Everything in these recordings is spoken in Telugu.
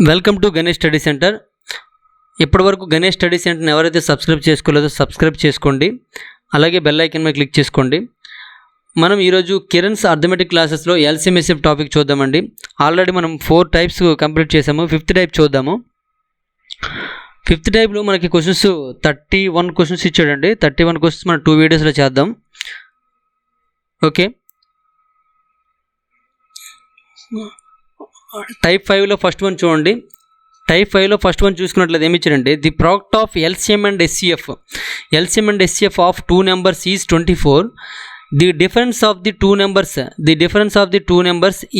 Welcome to Ganesh study centre. ఇప్పటివరకు గణేష్ స్టడీ సెంటర్ని ఎవరైతే సబ్స్క్రైబ్ చేసుకోలేదో సబ్స్క్రైబ్ చేసుకోండి. అలాగే బెల్ ఐకాన్ మీద క్లిక్ చేసుకోండి. మనం ఈరోజు కిరణ్స్ అర్థమెటిక్ క్లాసెస్లో ఎల్సిఎంఎస్ఎఫ్ టాపిక్ చూద్దామండి. ఆల్రెడీ మనం 4 టైప్స్ కంప్లీట్ చేసాము. 5th టైప్ చూద్దాము. 5th టైప్లో మనకి క్వశ్చన్స్ 31 క్వశ్చన్స్ ఇచ్చాడండి. 31 క్వశ్చన్స్ మనం 2 వీడియోస్లో చేద్దాం. ఓకే, టైప్ 5లో ఫస్ట్ వన్ చూడండి. టైప్ 5లో ఫస్ట్ వన్ చూసుకున్నట్లయితే ఏమి ఇచ్చారంటే the product of LCM and SCF of 2 numbers is 24. The difference of the two numbers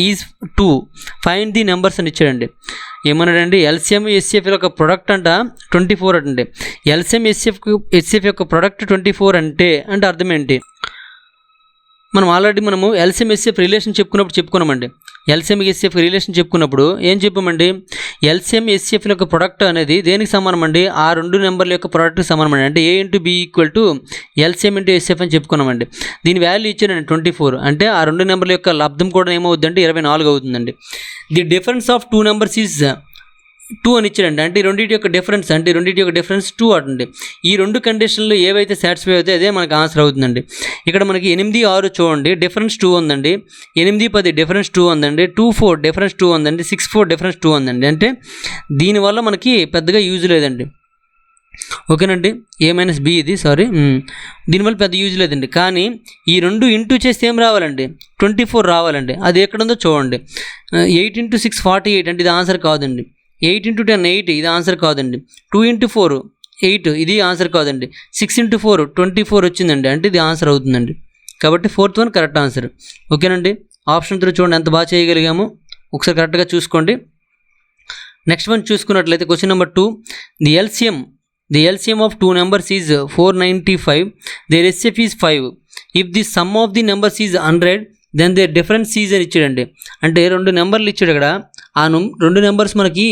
is 2. Find the numbers అని ఇచ్చాడండి. ఏమన్నాడండి, ఎల్సిఎం ఎస్సిఎఫ్ యొక్క ప్రొడక్ట్ అంట 24 అంటే ఎల్సిఎం ఎస్సిఎఫ్ యొక్క ప్రొడక్ట్ 24 అంటే అర్థం ఏంటి? మనము ఎల్సిఎం ఎస్సిఎఫ్ రిలేషన్ చెప్పుకున్నామండి. ఎల్సిఎం ఎస్సిఎఫ్ రిలేషన్ చెప్పుకున్నప్పుడు ఏం చెప్పామండి, ఎల్సిఎం ఎస్సిఎఫ్ యొక్క ప్రొడక్ట్ అనేది దేనికి సమానం అండి? ఆ 2 నెంబర్ల యొక్క ప్రొడక్ట్కి సమానం అండి. అంటే A × B = ఎల్సిఎం × ఎస్సిఎఫ్ అని చెప్పుకున్నామండి. దీని వాల్యూ ఇచ్చాడండి 24. అంటే ఆ 2 నెంబర్ల యొక్క లబ్ధం కూడా ఏమవుతుందంటే 24 అవుతుందండి. The difference of 2 numbers is 2 అని ఇచ్చాడండి. అంటే రెండింటి యొక్క డిఫరెన్స్ 2 అండి. ఈ 2 కండిషన్లు ఏవైతే సాటిస్ఫై అవుతాయి అదే మనకు ఆన్సర్ అవుతుందండి. ఇక్కడ మనకి 8, 6 చూడండి, డిఫరెన్స్ 2 ఉందండి. 8, 10 డిఫరెన్స్ 2 ఉందండి. 2, 4 డిఫరెన్స్ 2 ఉందండి. 6, 4 డిఫరెన్స్ 2 ఉందండి. అంటే దీనివల్ల మనకి పెద్దగా యూజ్ లేదండి. ఓకేనండి, A - B ఇది దీనివల్ల పెద్ద యూజ్ లేదండి. కానీ ఈ 2 ఇంటూ చేస్తే ఏం రావాలండి? 24 రావాలండి. అది ఎక్కడుందో చూడండి. 8 × 6 48 అంటే ఇది ఆన్సర్ కాదండి. 8 × 10 8 ఇది ఆన్సర్ కాదండి. 2 × 4 8 ఇది ఆన్సర్ కాదండి. 6 × 4 24 వచ్చిందండి. అంటే ఇది ఆన్సర్ అవుతుందండి. కాబట్టి 4th వన్ కరెక్ట్ ఆన్సర్. ఓకేనండి, ఆప్షన్ 3 చూడండి ఎంత బాగా చేయగలిగాము. ఒకసారి కరెక్ట్గా చూసుకోండి. నెక్స్ట్ వన్ చూసుకున్నట్లయితే question number 2. The LCM of 2 numbers is 495. Their SF is 5. If the sum of the numbers is 100 then their difference is అని ఇచ్చాడండి. అంటే 2 నెంబర్లు ఇచ్చాడు. ఇక్కడ ఆ 2 నెంబర్స్ మనకి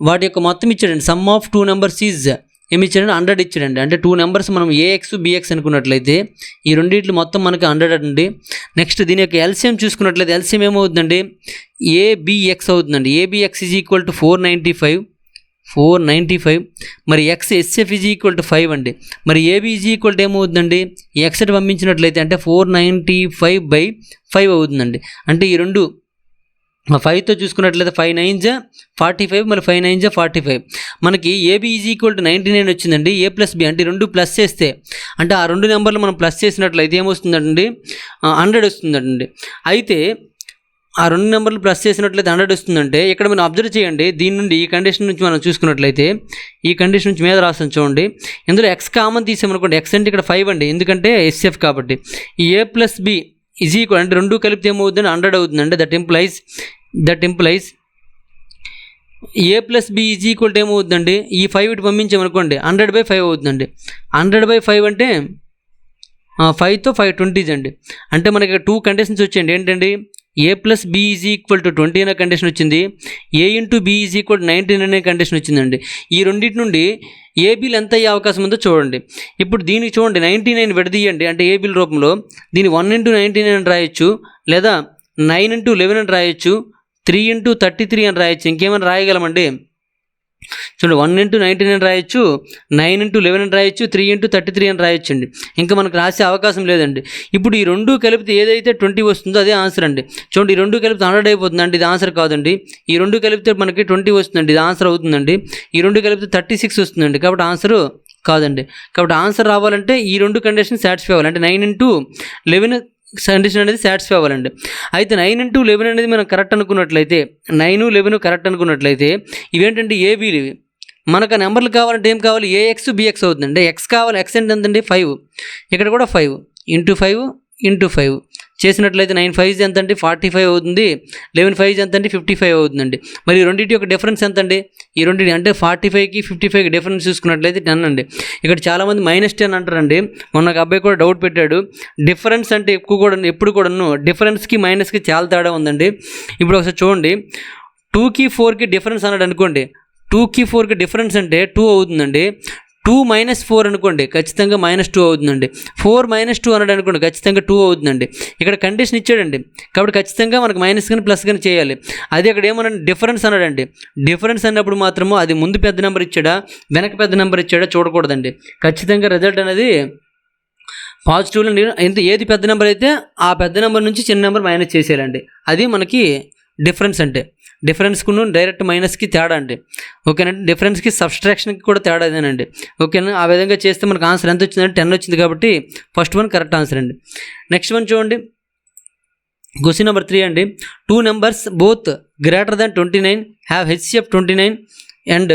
వాటి యొక్క మొత్తం ఇచ్చాడండి. సమ్ ఆఫ్ 2 numbers ఈజ్ ఏమి ఇచ్చాడండి? 100 ఇచ్చాడండి. అంటే 2 నెంబర్స్ మనం AX BX అనుకున్నట్లయితే ఈ రెండింటిలో మొత్తం మనకి 100 అండి. నెక్స్ట్ దీని యొక్క ఎల్సిఎం చూసుకున్నట్లయితే ఎల్సిఎం ఏమవుతుందండి? ABX అవుతుందండి. ABX is equal to 495. మరి XSF ఈజ్ ఈక్వల్ టు 5 అండి. మరి AB ఈజ్ ఈక్వల్ టు ఏమవుతుందండి? ఎక్స్ని పంపించినట్లయితే అంటే 495/5 అవుతుందండి. అంటే ఈ 2 5తో చూసుకున్నట్లయితే 5 9s 45, మరి 5 9s 45. మనకి AB ఈజ్ ఈక్వల్ టు 99 వచ్చిందండి. A + B అంటే 2 ప్లస్ చేస్తే అంటే ఆ 2 నెంబర్లు మనం ప్లస్ చేసినట్లయితే ఏమొస్తుందండి? 100 వస్తుందండి. అయితే ఆ 2 నెంబర్లు ప్లస్ చేసినట్లయితే 100 వస్తుందంటే ఇక్కడ మనం అబ్జర్వ్ చేయండి. దీని నుండి ఈ కండిషన్ నుంచి మనం చూసుకున్నట్లయితే ఈ కండిషన్ నుంచి మీద రాస్తాం చూడండి. ఇందులో X కామన్ తీసామనుకోండి. X అంటే ఇక్కడ 5 అండి, ఎందుకంటే SF కాబట్టి. ఈ A + B ఈజ్ ఈక్వల్ అంటే 2 కలిపితే ఏమవుతుందండి? 100 అవుతుందండి. That implies A + B is equal to ఏమవుతుందండి? ఈ 5 ఇటు పంపించామనుకోండి 100/5 అవుతుందండి. 100/5 అంటే 5తో 5 20s అండి. అంటే మనకి 2 కండిషన్స్ వచ్చాయండి. ఏంటండి? A + B is equal to 20 అనే కండిషన్ వచ్చింది. A × B is equal to 19 అనే కండిషన్ వచ్చిందండి. ఈ రెండింటి నుండి ABలు ఎంత అయ్యే అవకాశం ఉందో చూడండి. ఇప్పుడు దీనికి చూడండి 99 విడదీయండి. అంటే ABల రూపంలో దీన్ని 1 × 99 అని రాయొచ్చు, లేదా 9 × 11 అని రాయొచ్చు, 3 × 33 అని రాయొచ్చు. ఇంకేమైనా రాయగలమండి? చూడండి, 1 × 99 రాయొచ్చు, 9 × 11 అని రాయొచ్చు, 3 × 33 అని రాయొచ్చు అండి. ఇంకా మనకు రాసే అవకాశం లేదండి. ఇప్పుడు ఈ 2 కలిపితే ఏదైతే 20 వస్తుందో అదే ఆన్సర్ అండి. చూడండి, ఈ 2 కలిపితే 100 అయిపోతుందండి. ఇది ఆన్సర్ కాదండి. ఈ 2 కలిపితే మనకి 20 వస్తుందండి. ఇది ఆన్సర్ అవుతుందండి. ఈ 2 కలిపితే 36 వస్తుందండి. కాబట్టి ఆన్సర్ కాదండి. కాబట్టి ఆన్సర్ రావాలంటే ఈ 2 కండిషన్ సాటిస్ఫై అవ్వాలి. అంటే 9 × 11 కండిషన్ అనేది సాటిస్ఫై అవ్వాలండి. అయితే 9 × 11 అనేది మనం కరెక్ట్ అనుకున్నట్లయితే 9, 11 కరెక్ట్ అనుకున్నట్లయితే ఇవేంటంటే ABలు ఇవి. మనకు ఆ నెంబర్లు కావాలంటే ఏం కావాలి? AX BX అవుతుంది. అంటే X కావాలి. X అంటే ఎంతండి? 5. ఇక్కడ కూడా 5 × 5 × 5 చేసినట్లయితే 9 5s ఎంత అండి? 45 అవుతుంది. 11 5s ఎంత అండి? 55 అవుతుందండి. మరి ఈ రెండింటి యొక్క డిఫరెన్స్ ఎంత అండి? ఈ రెండింటి అంటే 45కి 55కి డిఫరెన్స్ చూసుకున్నట్లయితే 10 అండి. ఇక్కడ చాలామంది -10 అంటారండి. మొన్న ఒక అబ్బాయి కూడా డౌట్ పెట్టాడు. డిఫరెన్స్ అంటే ఎప్పుడు కూడాను డిఫరెన్స్కి మైనస్కి చాలా తేడా ఉందండి. ఇప్పుడు ఒకసారి చూడండి, 2కి 4కి డిఫరెన్స్ అన్నాడు అనుకోండి. 2కి 4కి డిఫరెన్స్ అంటే 2 అవుతుందండి. 2 - 4 అనుకోండి, ఖచ్చితంగా -2 అవుతుందండి. 4 - 2 అన్నాడు అనుకోండి, ఖచ్చితంగా 2 అవుతుందండి. ఇక్కడ కండిషన్ ఇచ్చాడండి కాబట్టి ఖచ్చితంగా మనకు మైనస్ కానీ ప్లస్ కానీ చేయాలి. అదే అక్కడ ఏమన్నాడు, డిఫరెన్స్ అన్నాడండి. డిఫరెన్స్ అన్నప్పుడు మాత్రము అది ముందు పెద్ద నెంబర్ ఇచ్చాడా వెనక పెద్ద నెంబర్ ఇచ్చాడా చూడకూడదండి. ఖచ్చితంగా రిజల్ట్ అనేది పాజిటివ్లో ఏది పెద్ద నెంబర్ అయితే ఆ పెద్ద నెంబర్ నుంచి చిన్న నెంబర్ మైనస్ చేసేయాలండి. అది మనకి డిఫరెన్స్ అంటే. డిఫరెన్స్కును డైరెక్ట్ మైనస్కి తేడా అండి. ఓకేనండి. డిఫరెన్స్కి సబ్స్ట్రాక్షన్కి కూడా తేడా అదేనండి. ఓకేనా. ఆ విధంగా చేస్తే మనకు ఆన్సర్ ఎంత వచ్చిందంటే 10 వచ్చింది కాబట్టి ఫస్ట్ వన్ కరెక్ట్ ఆన్సర్ అండి. నెక్స్ట్ వన్ చూడండి, క్వశ్చన్ నెంబర్ 3 అండి. 2 numbers both greater than 29 have HCF 29 and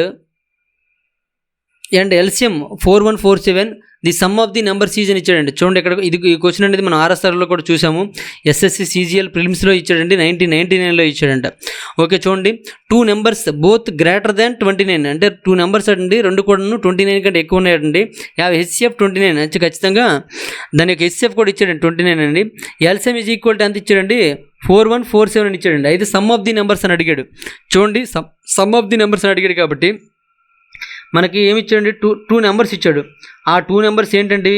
LCM 4147. The sum of the numbers is అని ఇచ్చాడండి. చూడండి ఇక్కడ ఈ క్వశ్చన్ అనేది మనం ఆర్ఎస్ఆర్లో కూడా చూసాము, SSC CGL ప్రిలిమ్స్లో ఇచ్చాడండి, 1999లో ఇచ్చాడంట. ఓకే చూడండి, 2 numbers both greater than 29 అంటే 2 numbers అండి, రెండు కూడా 29 కంటే ఎక్కువ ఉన్నాయండి. HCF 29 అంటే ఖచ్చితంగా దాని యొక్క HCF కూడా ఇచ్చాడండి 29 అండి. LCM ఈజ్ ఈక్వల్ టు ఎంత ఇచ్చాడండి, 4147 అని ఇచ్చాడండి. అయితే సమ్ ఆఫ్ ది నెంబర్స్ అని అడిగాడు. చూడండి సమ్ ఆఫ్ ది నెంబర్స్ అని అడిగాడు కాబట్టి మనకి ఏమి ఇచ్చాడండి, టూ నెంబర్స్ ఇచ్చాడు. ఆ 2 numbers ఏంటండి,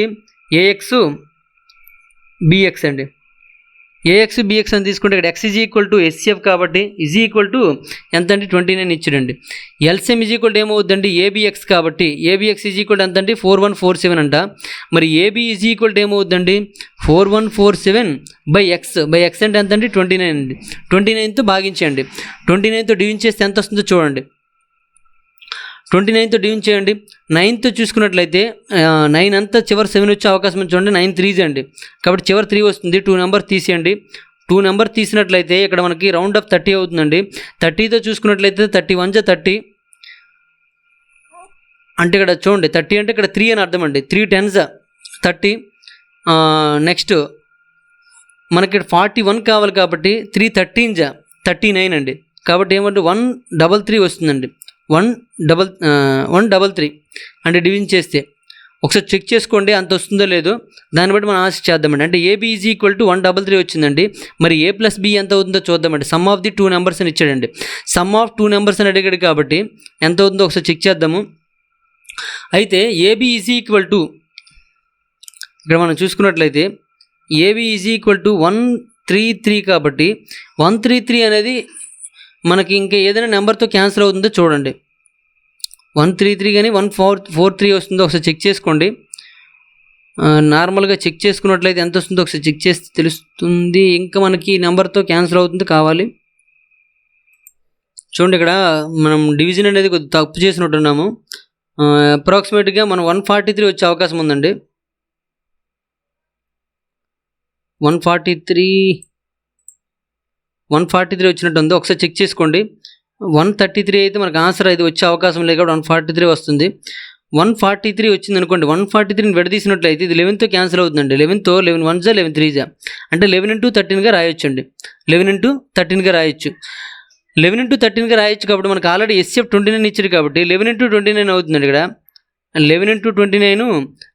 AX BX అండి. AX BX అని తీసుకుంటే ఇక్కడ X is equal to HCF కాబట్టి ఈజ్ ఈక్వల్ టు ఎంత అండి 29 ఇచ్చాడండి. LCM ఈజ్ ఈక్వల్ టు ఏమవుద్దండి, ABX కాబట్టి ABX ఈజ్ ఈక్వల్ టు ఎంత అండి 4147 అంట. మరి AB ఈజ్ ఈక్వల్ టు ఏమవుద్దండి 4147 బై X అంటే ఎంత అండి 29 అండి. 29తో భాగించండి, 29తో డివిజన్ చేస్తే ఎంత వస్తుందో చూడండి. 29తో డివిజన్ చేయండి. 9తో చూసుకున్నట్లయితే 9 అంతా చివరి 7 వచ్చే అవకాశం ఉంది చూడండి. 9 3s అండి కాబట్టి చివరి 3 వస్తుంది. 2 నెంబర్ తీసేయండి. 2 నెంబర్ తీసినట్లయితే ఇక్కడ మనకి రౌండ్ ఆఫ్ 30 అవుతుందండి. 30తో చూసుకున్నట్లయితే 31 × 30 అంటే ఇక్కడ చూడండి 30 అంటే ఇక్కడ 3 అని అర్థం అండి. 3 10s 30. నెక్స్ట్ మనకి 41 కావాలి కాబట్టి 3 13s 39 అండి. కాబట్టి ఏమంటే 133 వస్తుందండి. 133 అంటే డివిజన్ చేస్తే ఒకసారి చెక్ చేసుకోండి అంత వస్తుందో లేదో, దాన్ని బట్టి మనం ఆశ చేద్దామండి. అంటే AB ఈజ్ ఈక్వల్ టు 133 వచ్చిందండి. మరి A + B ఎంత అవుతుందో చూద్దామండి. సమ్ ఆఫ్ ది 2 numbers అని ఇచ్చాడండి. సమ్ ఆఫ్ 2 numbers అని అడిగాడు కాబట్టి ఎంత అవుతుందో ఒకసారి చెక్ చేద్దాము. అయితే AB ఈజ్ ఈక్వల్ టు ఇక్కడ మనం చూసుకున్నట్లయితే AB ఈజ్ ఈక్వల్ టు 133 కాబట్టి 133 అనేది మనకి ఇంకా ఏదైనా నెంబర్తో క్యాన్సిల్ అవుతుందో చూడండి. 133 కానీ 1443 వస్తుందో ఒకసారి చెక్ చేసుకోండి. నార్మల్గా చెక్ చేసుకున్నట్లయితే ఎంత వస్తుందో ఒకసారి చెక్ చేస్తే తెలుస్తుంది. ఇంకా మనకి నెంబర్తో క్యాన్సిల్ అవుతుంది కావాలి. చూడండి ఇక్కడ మనం డివిజన్ అనేది కొద్దిగా తప్పు చేసినట్టున్నాము. అప్రాక్సిమేట్గా మనం 143 వచ్చే అవకాశం ఉందండి. 143 వచ్చినట్టు ఉంది, ఒకసారి చెక్ చేసుకోండి. 133 అయితే మనకు ఆన్సర్ అయితే వచ్చే అవకాశం లేదు కాబట్టి 143 వస్తుంది. 143 వచ్చింది అనుకోండి. 143ని విడదీసినట్లయితే ఇది 11తో క్యాన్సిల్ అవుతుందండి. 11తో 11 1s 11 3s అంటే 11 × 13గా రాయొచ్చు అండి. 11 × 13గా రాయొచ్చు. 11 × 13గా రాయొచ్చు కాబట్టి మనకు ఆల్రెడీ SCF 29 ఇచ్చాడు కాబట్టి 11 × 29 అవుతుందండి. ఇక్కడ 11 × 29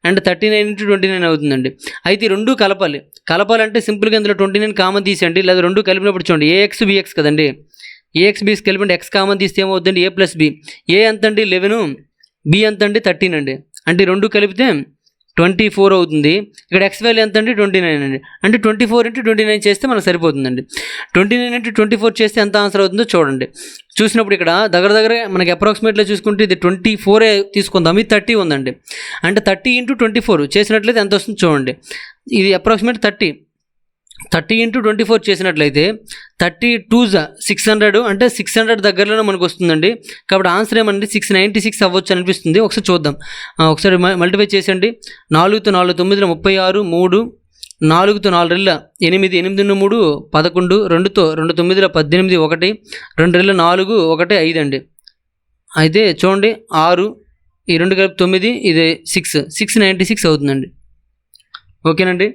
అండ్ 39 × 29 అవుతుందండి. అయితే ఈ రెండు కలపాలంటే సింపుల్గా ఇందులో 29 కామన్ తీసేయండి. లేదా రెండు కలిపినప్పుడు చూడండి AX BX కదండి. AX BX కలిపి X కామన్ తీస్తే ఏమవుతుందండి A + B. A ఎంత అండి 11, B ఎంత అండి 13 అండి. అంటే రెండు కలిపితే 24 అవుతుంది. ఇక్కడ X వాల్యూ ఎంత అండి 29 అండి. అంటే 24 × 29 చేస్తే మనకు సరిపోతుందండి. 29 × 24 చేస్తే ఎంత ఆన్సర్ అవుతుందో చూడండి. చూసినప్పుడు ఇక్కడ దగ్గర మనకి అప్రాక్సిమేట్గా చూసుకుంటే ఇది 24 తీసుకుందాం. ఇది 30 ఉందండి. అంటే 30 × 24 చేసినట్లయితే ఎంత వస్తుందో చూడండి. ఇది అప్రాక్సిమేట్ 30 × 24 చేసినట్లయితే 32s 600 అంటే 600 దగ్గరలోనే మనకు వస్తుందండి. కాబట్టి ఆన్సర్ ఏమండి 696 అవ్వచ్చు అనిపిస్తుంది. ఒకసారి చూద్దాం. ఒకసారి మల్టిప్లై చేసేయండి. 4తో 4 9 36 3 4తో 4 రెళ్ళ 8 8 3 11 2తో 2 9 18 1 2 రెళ్ళ 4 1 5 అండి. అయితే చూడండి 6 ఈ రెండు కలిపి 9 ఇది 696 అవుతుందండి. ఓకేనండి.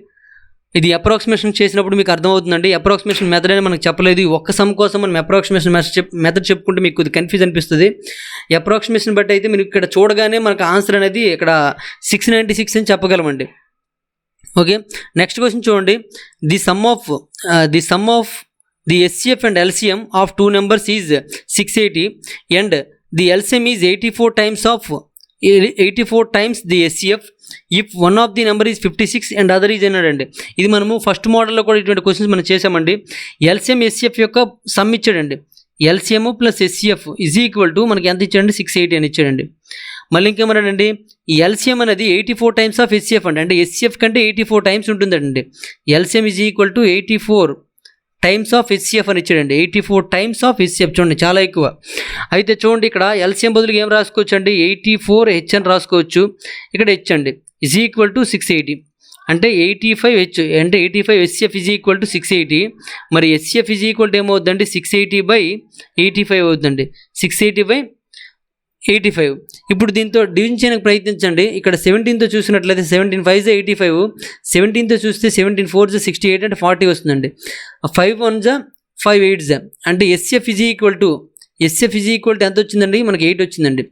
ఇది అప్రాక్సిమేషన్ చేసినప్పుడు మీకు అర్థమవుతుందండి. అప్రాక్సిమేషన్ మెథడ్ అని మనకు చెప్పలేదు. ఒక్క సమ్ కోసం మనం అప్రాక్సిమేషన్ మెథడ్ చెప్పుకుంటే మీకు కొద్దిగా కన్ఫ్యూజ్ అనిపిస్తుంది. అప్రాక్సిమేషన్ బట్టి అయితే మీరు ఇక్కడ చూడగానే మనకు ఆన్సర్ అనేది ఇక్కడ 696 అని చెప్పగలమండి. ఓకే, నెక్స్ట్ క్వశ్చన్ చూడండి. The sum of the SCF and LCM of 2 numbers is 680 and the LCM is 84 times of 84 times the SCF if one of the number is 56 and other is అన్నాడండి. ఇది మనము ఫస్ట్ మోడల్లో కూడా ఇటువంటి క్వశ్చన్స్ మనం చేసామండి. ఎల్సిఎం ఎస్సిఎఫ్ యొక్క సమ్ ఇచ్చాడండి. LCM plus SCF is equal to మనకి ఎంత ఇచ్చాడండి 680 అని ఇచ్చాడండి. మళ్ళీ ఇంకేమన్నాడండి, ఈ ఎల్సిఎం అనేది 84 టైమ్స్ ఆఫ్ ఎస్సిఎఫ్ అండి, అంటే ఎస్సిఎఫ్ కంటే 84 టైమ్స్ ఉంటుందండి. LCM is equal to 84 times of SCF అని ఇచ్చాడండి. 84 టైమ్స్ ఆఫ్ ఎస్సిఎఫ్ చూడండి, చాలా ఎక్కువ. అయితే చూడండి ఇక్కడ ఎల్సిఎం బదులుగా ఏం రాసుకోవచ్చు అండి, 84 హెచ్ అని రాసుకోవచ్చు. ఇక్కడ హెచ్ అండి ఈజ్ ఈక్వల్ టు 680, అంటే 85 హెచ్ అంటే 85 ఎస్సిఎఫ్ ఈజ్ ఈక్వల్ టు 680. మరి ఎస్సిఎఫ్ ఈజ్ ఈక్వల్ టు ఏమవుతుందండి 680/85 అవుతుందండి, 680/85. ఇప్పుడు దీంతో డివిజన్ చేయడానికి ప్రయత్నించండి. ఇక్కడ 17తో చూసినట్లయితే 17 5 85, 17తో చూస్తే 17 4 68 అంటే 40 వస్తుందండి. 5 1 5 8 అంటే ఎస్సిఎఫ్ ఈజ్ ఈక్వల్ టు ఎంత వచ్చిందండి, మనకి 8 వచ్చిందండి.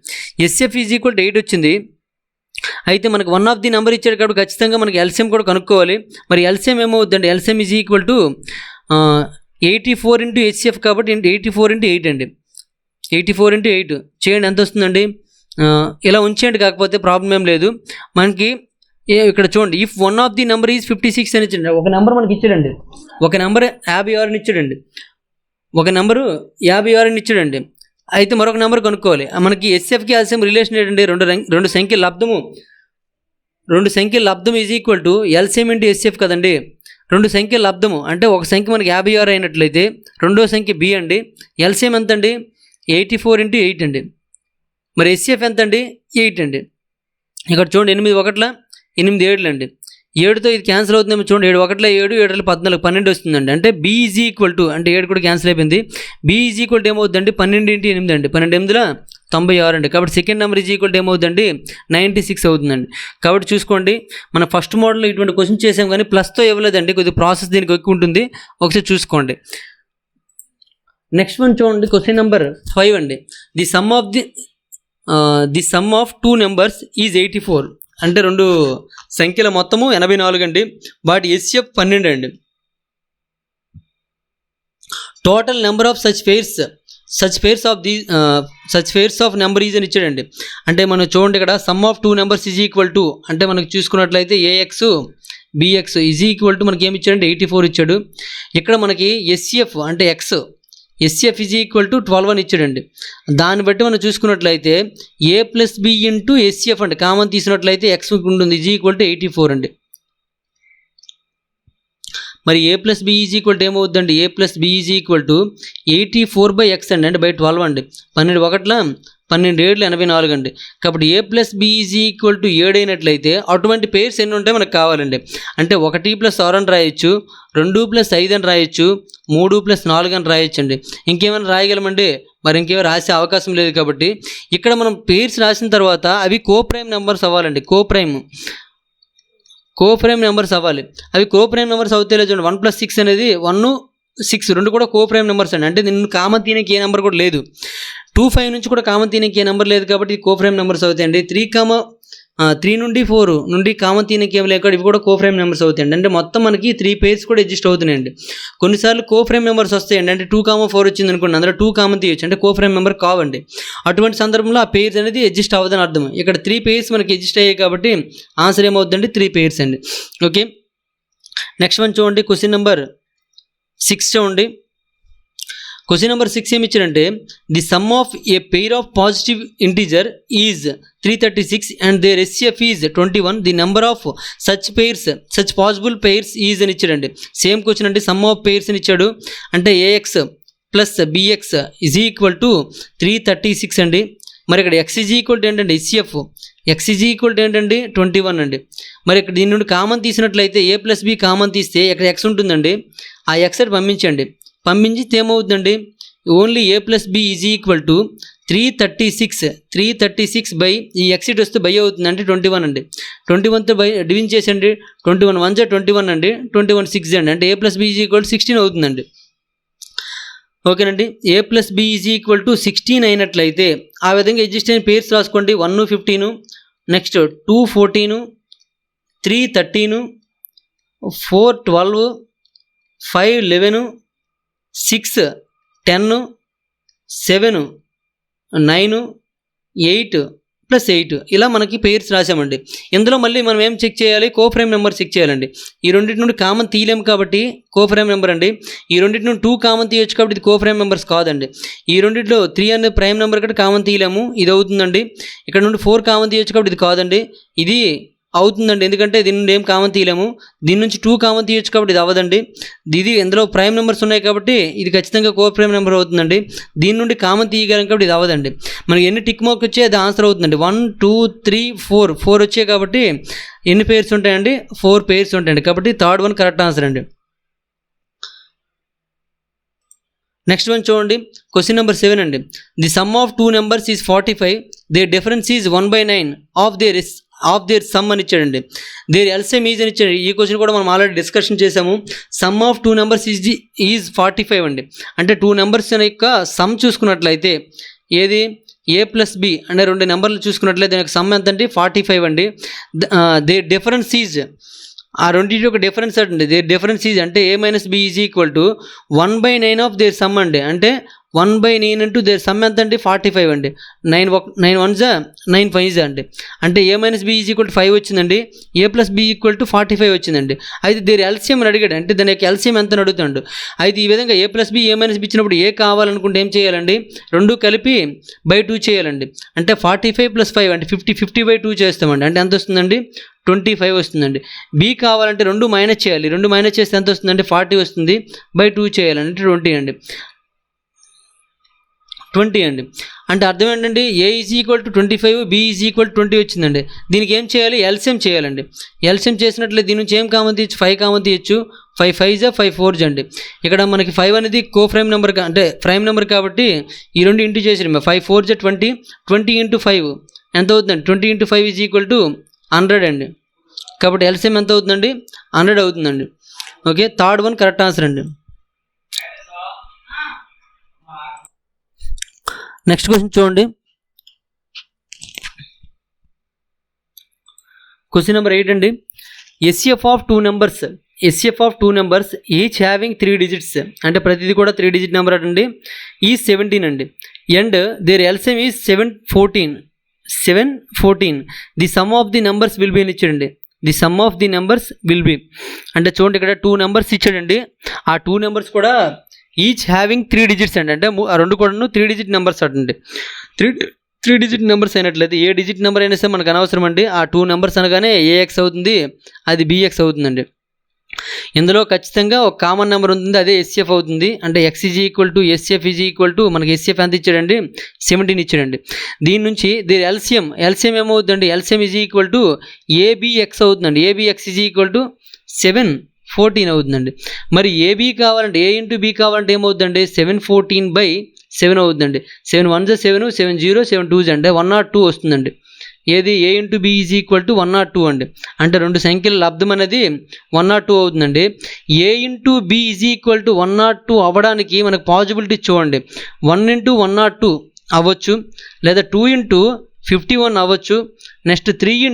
ఎస్సిఎఫ్ ఈజ్ ఈక్వల్ టు 8 వచ్చింది. అయితే మనకు వన్ ఆఫ్ ది నెంబర్ ఇచ్చాడు కాబట్టి ఖచ్చితంగా మనకి ఎల్సిఎం కూడా కనుక్కోవాలి. మరి ఎల్సిఎం ఏమవుతుందండి, LCM is equal to 84 into SCF కాబట్టి 84 ఇంటూ 8 అండి. 84 ఇంటూ 8 చేయండి, ఎంత వస్తుందండి, ఇలా ఉంచేయండి, కాకపోతే ప్రాబ్లం ఏం లేదు. మనకి ఇక్కడ చూడండి, if one of the number is 56 అని ఇచ్చాడండి. ఒక నెంబర్ మనకి ఇచ్చాడండి, ఒక నెంబర్ 56 అని ఇచ్చాడండి, ఒక నెంబరు 56 అని ఇచ్చాడండి. అయితే మరొక నెంబర్ కనుక్కోవాలి. మనకి ఎస్ఎఫ్కి ఎల్సిఎం రిలేషన్ ఏంటండి, రెండు సంఖ్యల లబ్ధము is equal to LCM into HCF కదండి. రెండు సంఖ్యల లబ్ధము అంటే ఒక సంఖ్య మనకి 56 అయినట్లయితే రెండో సంఖ్య బి అండి. ఎల్సిఎం ఎంత అండి, 84 ఇంటూ 8 అండి. మరి ఎస్సిఎఫ్ ఎంత అండి, 8 అండి. ఇక్కడ చూడండి, 8 1 8 7 అండి. 7తో ఇది క్యాన్సిల్ అవుతుందేమో చూడండి, 7 1 7 7 14 12 వస్తుందండి. అంటే బి ఈజ్ ఈక్వల్ టు, అంటే 7 కూడా క్యాన్సిల్ అయిపోయింది. బి ఈజ్ ఈక్వల్ టు ఏమవుతుందండి 12 ఇంటూ 8 అండి, 12 8 96 అండి. కాబట్టి second number is equal to ఏమవుతుందండి 96 అవుతుందండి. కాబట్టి చూసుకోండి, మన ఫస్ట్ మోడల్లో ఇటువంటి క్వశ్చన్ చేసాం కానీ ప్లస్తో ఇవ్వలేదండి, కొద్దిగా ప్రాసెస్ దీనికి ఎక్కువ ఉంటుంది, ఒకసారి చూసుకోండి. నెక్స్ట్ వన్ చూడండి, క్వశ్చన్ నెంబర్ 5 అండి. The sum of 2 numbers is 84, అంటే రెండు సంఖ్యల మొత్తము 84 అండి. వాటి ఎస్సిఎఫ్ 12 అండి. Total number of such pairs of number is అని ఇచ్చాడండి. అంటే మనం చూడండి, ఇక్కడ sum of 2 numbers is equal to, అంటే మనకు చూసుకున్నట్లయితే AX BX is equal to మనకి ఏమి ఇచ్చాడంటే 84 ఇచ్చాడు. ఇక్కడ మనకి ఎస్సిఎఫ్ అంటే ఎస్సిఎఫ్ ఈజ్ ఈక్వల్ టు 12 అని ఇచ్చాడండి. దాన్ని బట్టి మనం చూసుకున్నట్లయితే A plus B into HCF అంటే కామన్ తీసినట్లయితే ఎక్స్ ఉంటుంది, ఈజ్ ఈక్వల్ టు 84 అండి. మరి A plus B is equal to ఏమవుతుందండి, A plus B is equal to 84/x అండి, అంటే బై 12 అండి. 12 1 12 7 84 అండి. కాబట్టి A plus B is equal to 7 అయినట్లయితే అటువంటి పేర్స్ ఎన్ని ఉంటాయి మనకు కావాలండి. అంటే 1 + 6 అని రాయొచ్చు, 2 + 5 అని రాయొచ్చు, 3 + 4 అని రాయొచ్చు అండి. ఇంకేమైనా రాయగలమండి, మరి ఇంకేమైనా రాసే అవకాశం లేదు. కాబట్టి ఇక్కడ మనం పేర్స్ రాసిన తర్వాత అవి కోప్రైమ్ నెంబర్స్ అవ్వాలండి, కోప్రైమ్ నెంబర్స్ అవ్వాలి. అవి కోప్రైమ్ నెంబర్స్ అవుతే చూడండి, 1 + 6 అనేది 1 6 రెండు కూడా కోప్రైమ్ నెంబర్స్ అండి. అంటే దీన్ని కామన్ తీయడానికి ఏ నెంబర్ కూడా లేదు. 2 5 నుంచి కూడా కామన్ తీయడానికి ఏ నెంబర్ లేదు, కాబట్టి కోప్రైమ్ నెంబర్స్ అవుతాయండి. 3 నుండి 4 నుండి కామన్ తీయడానికి ఏం లేక ఇవి కూడా కోప్రైమ్ నెంబర్స్ అవుతాయండి. అంటే మొత్తం మనకి 3 పేర్స్ కూడా ఎగ్జిస్ట్ అవుతున్నాయండి. కొన్నిసార్లు కోప్రైమ్ నెంబర్స్ వస్తాయండి, అంటే 2 4 వచ్చింది అనుకోండి, అందులో 2 కామన్ తీయచ్చు, అంటే కోప్రైమ్ నెంబర్ కావండి. అటువంటి సందర్భంలో ఆ పేర్స్ అనేది ఎగ్జిస్ట్ అవ్వదని అర్థం. ఇక్కడ 3 పేర్స్ మనకి ఎగ్జిస్ట్ అయ్యాయి కాబట్టి ఆన్సర్ ఏమవుతుందండి 3 పేర్స్ అండి. ఓకే, నెక్స్ట్ వన్ చూడండి, క్వశ్చన్ నెంబర్ 6 చూడండి. క్వశ్చన్ నెంబర్ 6 ఏమి ఇచ్చారంటే, the sum of a pair of positive integer is 336 and their SCF is 21. The number of such possible pairs is అని ఇచ్చాడండి. సేమ్ క్వశ్చన్ అంటే సమ్ ఆఫ్ పెయిర్స్ అని ఇచ్చాడు. అంటే a x plus b x is equal to 336 అండి. మరి ఇక్కడ ఎక్స్ ఈజ్ ఈక్వల్ టు ఏంటంటే SCF, x is equal to ఏంటండి 21 అండి. మరి ఇక్కడ దీని నుండి కామన్ తీసినట్లయితే ఏ ప్లస్ బి కామన్ తీస్తే ఇక్కడ ఎక్స్ ఉంటుందండి, ఆ ఎక్స్ అని పంపించండి. పంపించితే ఏమవుతుందండి, only a plus B is equal to 336 by ఈ ఎక్స్ ఇట్ వస్తే బై అవుతుంది, అంటే 21 అండి. 21తో బై డివిజన్ చేసండి, 21 1 21 అండి, 21 6 అండి, అంటే A plus B is equal to 16 అవుతుందండి. ఓకేనండి, A plus B is equal to 16 అయినట్లయితే ఆ విధంగా ఎగ్జిస్ట్ అయిన పేర్స్ రాసుకోండి. 1 15, నెక్స్ట్ 2 14, 3 13, 4 12, 5 11, 6 10, 7 9, 8 ప్లస్ 8 ఇలా మనకి పెయిర్స్ రాసామండి. ఇందులో మళ్ళీ మనం ఏం చెక్ చేయాలి, కోప్రైమ్ నెంబర్ చెక్ చేయాలండి. ఈ రెండింటి నుండి కామన్ తీయలేము కాబట్టి కోప్రైమ్ నెంబర్ అండి. ఈ రెండింటి నుండి 2 కామన్ తీయొచ్చు కాబట్టి ఇది కోప్రైమ్ నెంబర్స్ కాదండి. ఈ రెండింటిలో 3 అనేది ప్రైమ్ నెంబర్ కాబట్టి కామన్ తీయలేము, ఇది అవుతుందండి. ఇక్కడ నుండి 4 కామన్ తీయొచ్చు కాబట్టి ఇది కాదండి, ఇది అవుతుందండి. ఎందుకంటే దీని నుండి ఏం కామన్ తీయలేము. దీని నుంచి 2 కామన్ తీయొచ్చు కాబట్టి ఇది అవ్వదండి. ఇది ఇందులో ప్రైమ్ నెంబర్స్ ఉన్నాయి కాబట్టి ఇది ఖచ్చితంగా కో ప్రైమ్ నెంబర్ అవుతుందండి. దీని నుండి కామన్ తీయగలం కాబట్టి ఇది అవ్వదండి. మనకి ఎన్ని టిక్ మార్క్ వచ్చాయి అది ఆన్సర్ అవుతుందండి. 1 2 3 4 వచ్చాయి కాబట్టి ఎన్ని పేర్స్ ఉంటాయండి, 4 పేర్స్ ఉంటాయండి. కాబట్టి థర్డ్ వన్ కరెక్ట్ ఆన్సర్ అండి. నెక్స్ట్ వన్ చూడండి, క్వశ్చన్ నెంబర్ 7 అండి. The sum of 2 numbers is 45, their difference is 1/9 of their sum అని ఇచ్చాడండి. దేర్ ఎల్సిఎం ఈజ్ అని ఇచ్చాడు. ఈ క్వశ్చన్ కూడా మనం ఆల్రెడీ డిస్కషన్ చేసాము. సమ్ ఆఫ్ 2 నెంబర్స్ ఈజ్ 45 అండి. అంటే 2 నెంబర్స్ యొక్క సమ్ చూసుకున్నట్లయితే ఏది A+B అంటే 2 నెంబర్లు చూసుకున్నట్లయితే దాని యొక్క సమ్ ఎంత అంటే 45 అండి. దేర్ డిఫరెన్స్ ఈజ్ ఆ రెండింటి యొక్క డిఫరెన్స్ అండి. దేర్ డిఫరెన్స్ ఈజ్ అంటే A - B is equal to 1/9 of their some అండి. అంటే 1/9 ఇంటూ దేర్ సమ్ ఎంత అండి 45 అండి. 9 1 9 5 అండి. అంటే A - B is equal to 5 వచ్చిందండి. A+B ఈక్వల్ టు 45 వచ్చిందండి. అయితే దేర్ ఎల్సిఎం అని అడిగాడు, అంటే దాని యొక్క ఎల్సిఎం ఎంత అని అడుగుతాడు. అయితే ఈ విధంగా A+B A - B ఇచ్చినప్పుడు ఏ కావాలనుకుంటే ఏం చేయాలండి, 2 కలిపి బై 2 చేయాలండి. అంటే 45 + 5 అంటే 50/2 చేస్తామండి. అంటే ఎంత వస్తుందండి 25 వస్తుందండి. బి కావాలంటే 2 మైనస్ చేయాలి. 2 మైనస్ చేస్తే ఎంత వస్తుందండి 40 వస్తుంది. బై 2 చేయాలంటే 20 అండి. 20 అండి. అంటే అర్థం ఏంటండి, A is equal to 25, B is equal to 20 వచ్చిందండి. దీనికి ఏం చేయాలి, ఎల్సిఎం చేయాలండి. ఎల్సిఎం చేసినట్లయితే దీని నుంచి ఏం కామన్ తీయచ్చు, 5 కామన్ తీయచ్చు. 5 5 5 4 అండి. ఇక్కడ మనకి 5 అనేది కో ప్రైమ్ నెంబర్ అంటే ప్రైమ్ నెంబర్ కాబట్టి ఈ రెండు ఇంటూ చేసి 5 4 20, 20 × 5 ఎంత అవుతుందండి, 20 × 5 ఈజ్ ఈక్వల్ టు 100 అండి. కాబట్టి ఎల్సిఎం ఎంత అవుతుందండి 100 అవుతుందండి. Okay, third one correct answer అండి. నెక్స్ట్ క్వశ్చన్ చూడండి, క్వశ్చన్ నెంబర్ 8 అండి. SF of 2 numbers each having 3 digits అంటే ప్రతిదీ కూడా 3 డిజిట్ నెంబర్ అండి. ఈ 17 అండి. And there LCM is 714. The sum of the numbers will be అని ఇచ్చాడండి. The sum of the numbers will be అంటే చూడండి, ఇక్కడ 2 నెంబర్స్ ఇచ్చాడండి. ఆ 2 నెంబర్స్ కూడా ఈచ్ హ్యావింగ్ 3 డిజిట్స్ అండి. అంటే ఆ రెండు కూడాను 3 డిజిట్ నెంబర్స్ అండి. 3 డిజిట్ నెంబర్స్ అయినట్లయితే ఏ డిజిట్ నెంబర్ అయినా సరే మనకు అనవసరం అండి. ఆ 2 నెంబర్స్ అనగానే AX అవుతుంది, అది BX అవుతుందండి. ఇందులో ఖచ్చితంగా ఒక కామన్ నెంబర్ ఉంటుంది, అదే SF అవుతుంది. అంటే X = SF = మనకి SF ఎంత ఇచ్చాడండి 17 ఇచ్చాడండి. దీని నుంచి దీని ఎల్సిఎం ఏమవుతుందండి, ఎల్సిఎం = ABX అవుతుందండి. ABX = 714 అవుతుందండి. మరి AB కావాలంటే A × B కావాలంటే ఏమవుతుందండి 714/7 అవుతుందండి. 7 1 7 7 0 7 2 అంటే 102 వస్తుందండి. ఏది A × B = 102 అండి. అంటే రెండు సంఖ్యల లబ్ధం అనేది 102 అవుతుందండి. A × B = 102 అవ్వడానికి మనకు పాజిబిలిటీ చూడండి. 1 × 102 అవ్వచ్చు, లేదా 2 × 51 అవ్వచ్చు. నెక్స్ట్ 3 ×